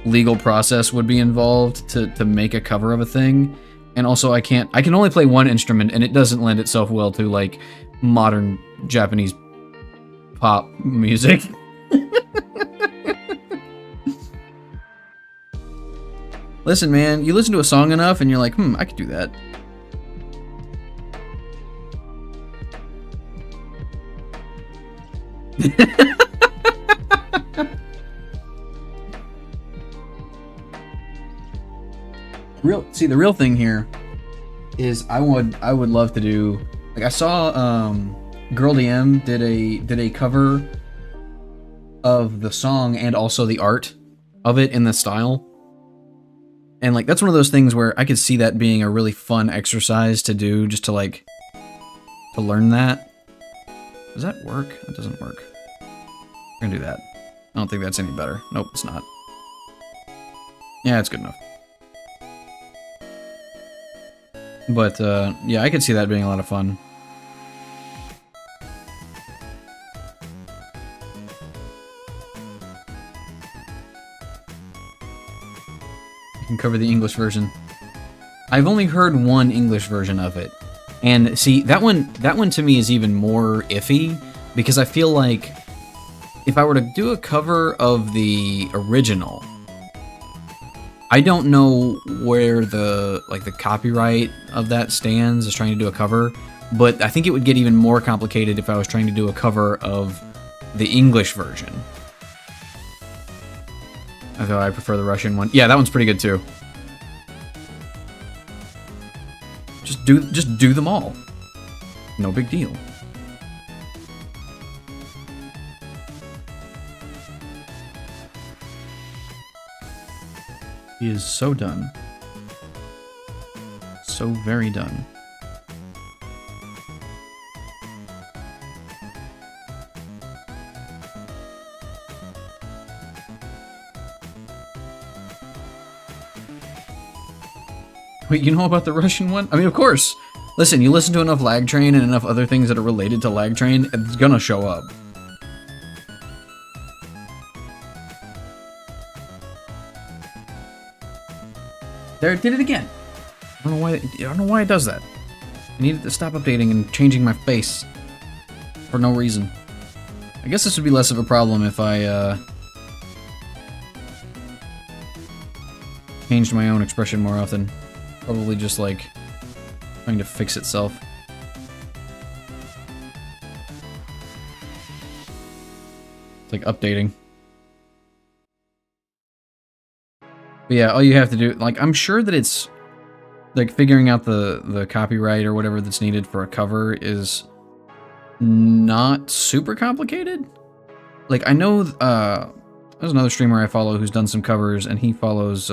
legal process would be involved to make a cover of a thing. And also I can only play one instrument, and it doesn't lend itself well to like modern Japanese pop music. Listen, man, you listen to a song enough and you're like, I could do that. The real thing here is I would love to do, like, I saw Girl DM did a cover of the song and also the art of it in the style. And like that's one of those things where I could see that being a really fun exercise to do, just to like to learn that. Does that work? That doesn't work. We're gonna do that. I don't think that's any better. Nope, it's not. Yeah, it's good enough. But yeah, I could see that being a lot of fun. You can cover the English version. I've only heard one English version of it. And see, that one to me is even more iffy, because I feel like if I were to do a cover of the original, I don't know where the copyright of that stands as trying to do a cover, but I think it would get even more complicated if I was trying to do a cover of the English version. Although I prefer the Russian one. Yeah, that one's pretty good too. Just do them all. No big deal. He is so done. So very done. Wait, you know about the Russian one? I mean, of course. Listen, you listen to enough Lag Train and enough other things that are related to Lag Train, it's gonna show up. There, it did it again. I don't know why it does that. I needed to stop updating and changing my face for no reason. I guess this would be less of a problem if I changed my own expression more often. Probably just like trying to fix itself. It's like updating. But yeah, all you have to do, like, I'm sure that it's like figuring out the copyright or whatever that's needed for a cover is not super complicated. Like, I know there's another streamer I follow who's done some covers, and he follows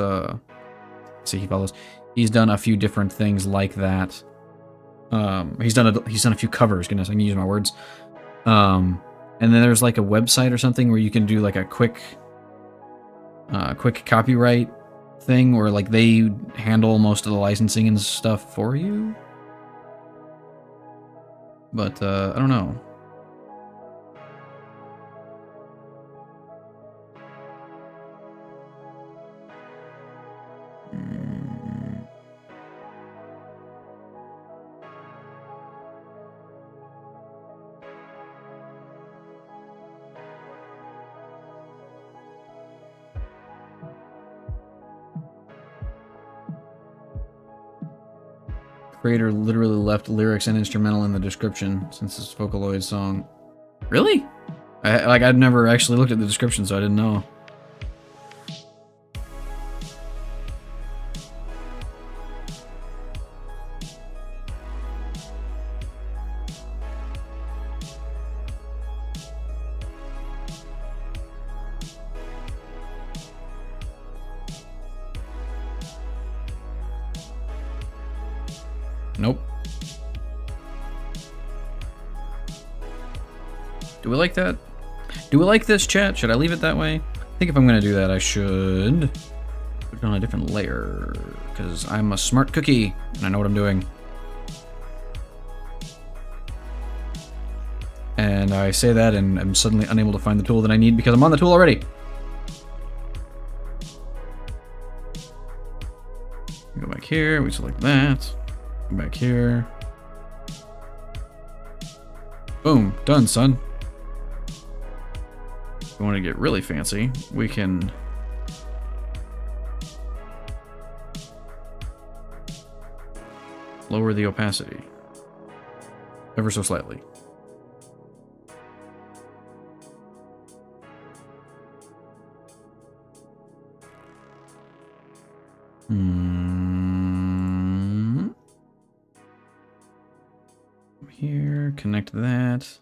he's done a few different things like that. He's done a few covers, goodness, I can use my words. And then there's like a website or something where you can do like a quick copyright thing, where like they handle most of the licensing and stuff for you. But I don't know. Creator literally left lyrics and instrumental in the description since it's Vocaloid song. Really? I'd never actually looked at the description, so I didn't know. Nope. Do we like that? Do we like this, chat? Should I leave it that way? I think if I'm gonna do that, I should put it on a different layer, because I'm a smart cookie and I know what I'm doing. And I say that and I'm suddenly unable to find the tool that I need because I'm on the tool already. Go back here, we select that. Go back here. Boom, done, son. If we want to get really fancy, we can lower the opacity ever so slightly. Here, connect that.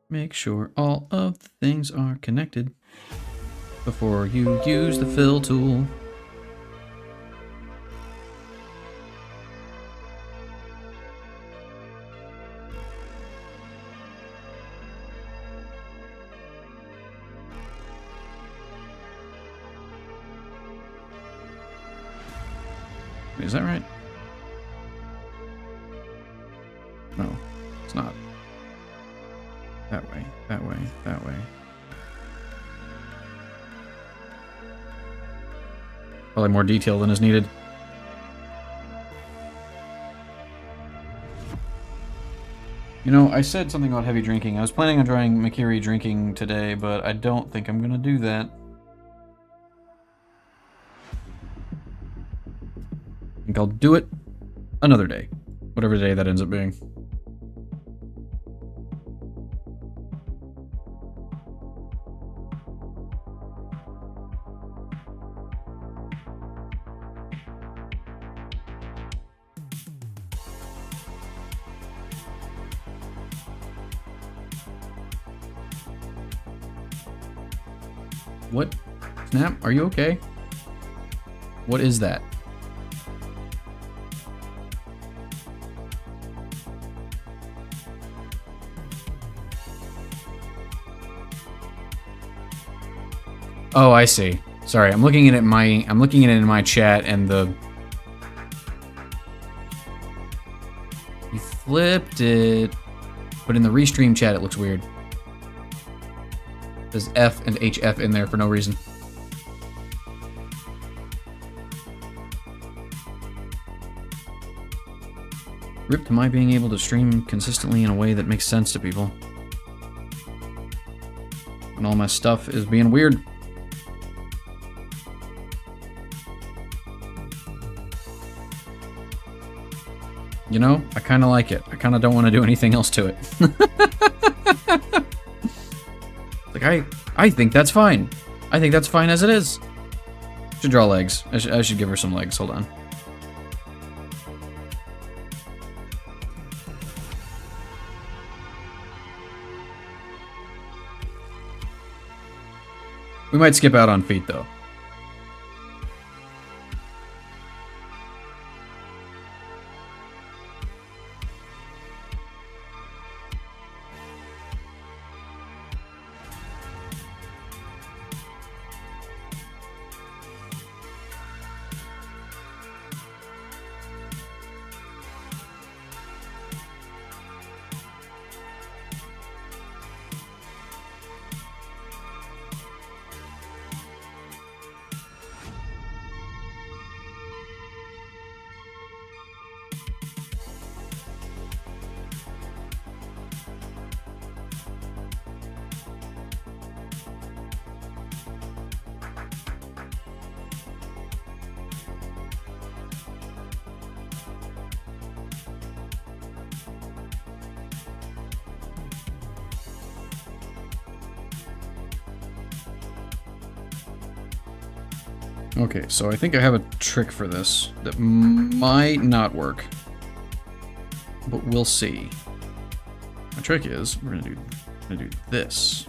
Make sure all of the things are connected before you use the fill tool. Is that right? No, it's not. That way, that way, that way. Probably more detail than is needed. You know, I said something about heavy drinking. I was planning on trying Makiri drinking today, but I don't think I'm gonna do that. I think I'll do it another day. Whatever day that ends up being. What? Snap, are you okay? What is that? Oh, I see. Sorry, I'm looking at it in my chat and the you flipped it, but in the restream chat it looks weird. There's F and HF in there for no reason. Rip to my being able to stream consistently in a way that makes sense to people. And all my stuff is being weird. You know, I kind of like it. I kind of don't want to do anything else to it. Like, I think that's fine. I think that's fine as it is. Should draw legs. I should give her some legs. Hold on. We might skip out on feet, though. Okay, so I think I have a trick for this that might not work, but we'll see. My trick is we're gonna do this.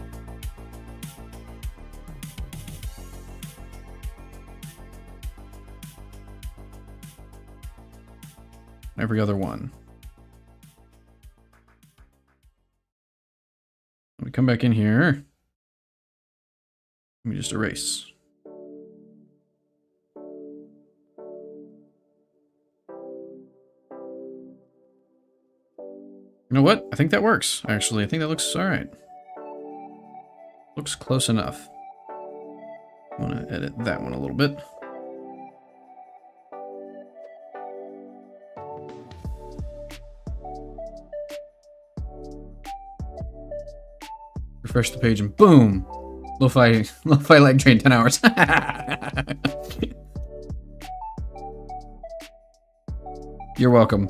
Every other one. Let me come back in here. Let me just erase. You know what? I think that works, actually. I think that looks alright. Looks close enough. I want to edit that one a little bit. Refresh the page and boom! Lo-fi leg train 10 hours. You're welcome.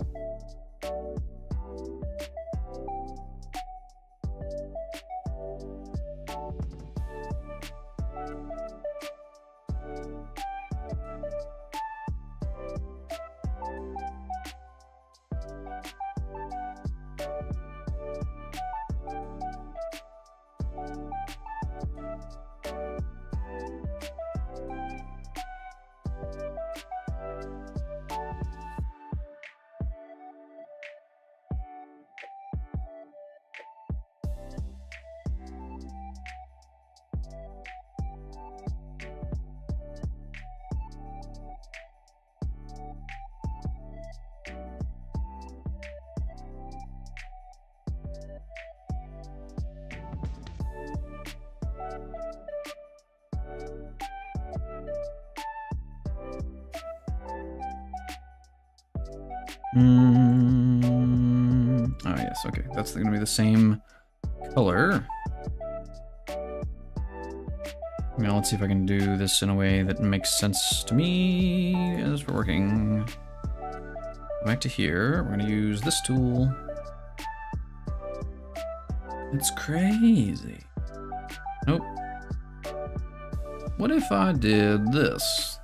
Oh, yes, okay. That's going to be the same color. Now let's see if I can do this in a way that makes sense to me as we're working. Back to here. We're going to use this tool. It's crazy. Nope. What if I did this?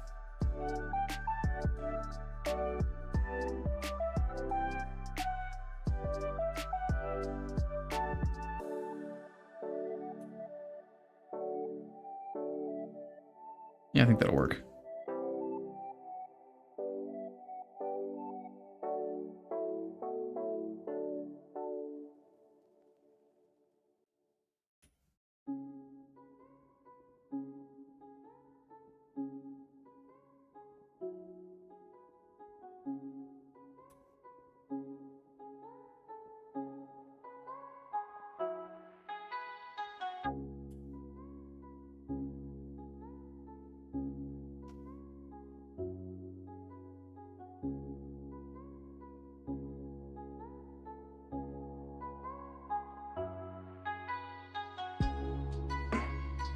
Yeah, I think that'll work.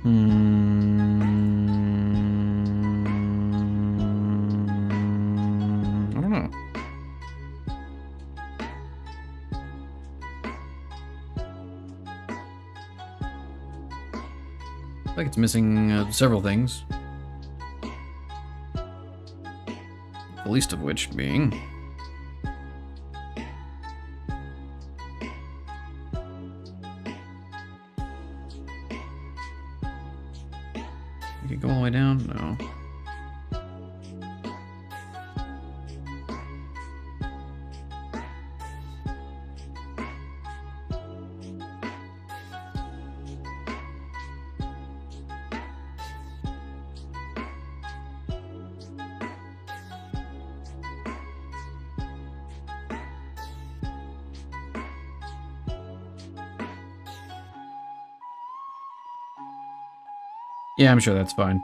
I don't know. I feel like it's missing several things. The least of which being... You could go all the way down? No. Yeah, I'm sure that's fine.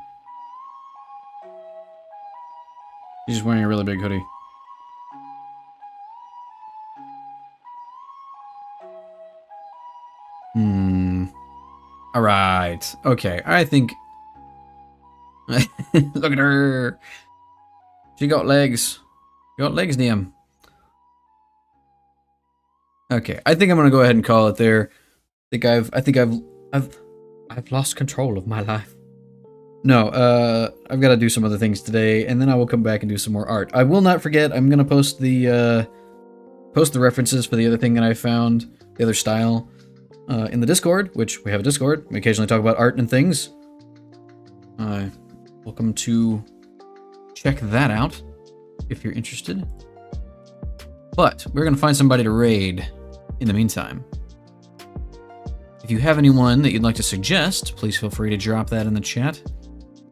He's just wearing a really big hoodie. Alright. Okay, I think... Look at her! She got legs. She got legs, Liam. Okay, I think I'm gonna go ahead and call it there. I think I've lost control of my life. No, I've got to do some other things today, and then I will come back and do some more art. I will not forget. I'm gonna post the references for the other thing that I found, the other style, in the Discord. Which we have a Discord. We occasionally talk about art and things. Welcome to check that out if you're interested. But we're gonna find somebody to raid in the meantime. If you have anyone that you'd like to suggest, please feel free to drop that in the chat.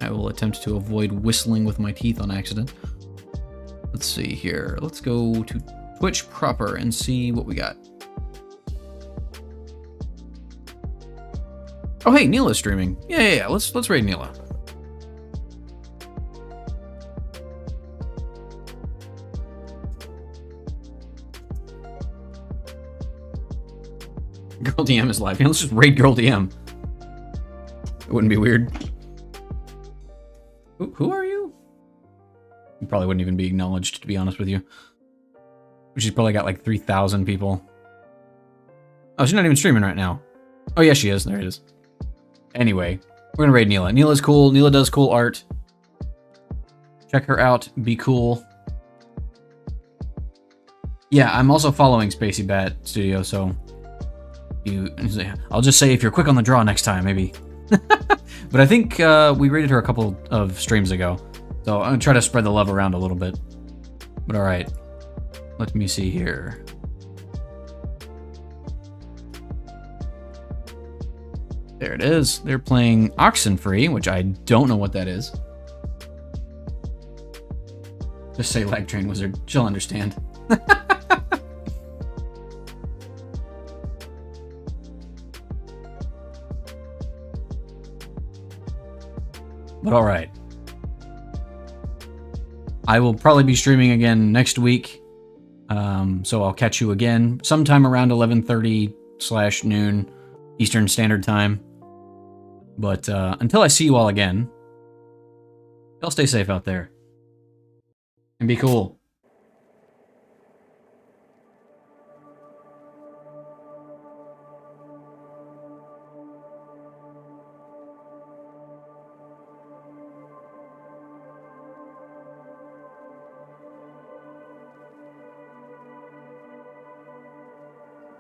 I will attempt to avoid whistling with my teeth on accident. Let's see here. Let's go to Twitch proper and see what we got. Oh, hey, Neela's streaming. Yeah. Let's raid Neela. Girl DM is live. Yeah, let's just raid Girl DM. It wouldn't be weird. Who are you? You probably wouldn't even be acknowledged, to be honest with you. She's probably got like 3,000 people. Oh, she's not even streaming right now. Oh, yeah, she is. There it is. Anyway, we're gonna raid Neela. Neela's cool. Neela does cool art. Check her out. Be cool. Yeah, I'm also following Spacey Bat Studio, so... I'll just say if you're quick on the draw next time, maybe. But I think we rated her a couple of streams ago, so I'm gonna try to spread the love around a little bit. But alright, let me see here. There it is. They're playing Oxenfree, which I don't know what that is. Just say Lag Train Wizard. She'll understand. But alright. I will probably be streaming again next week. So I'll catch you again sometime around 11:30/noon Eastern Standard Time. But until I see you all again, y'all stay safe out there and be cool.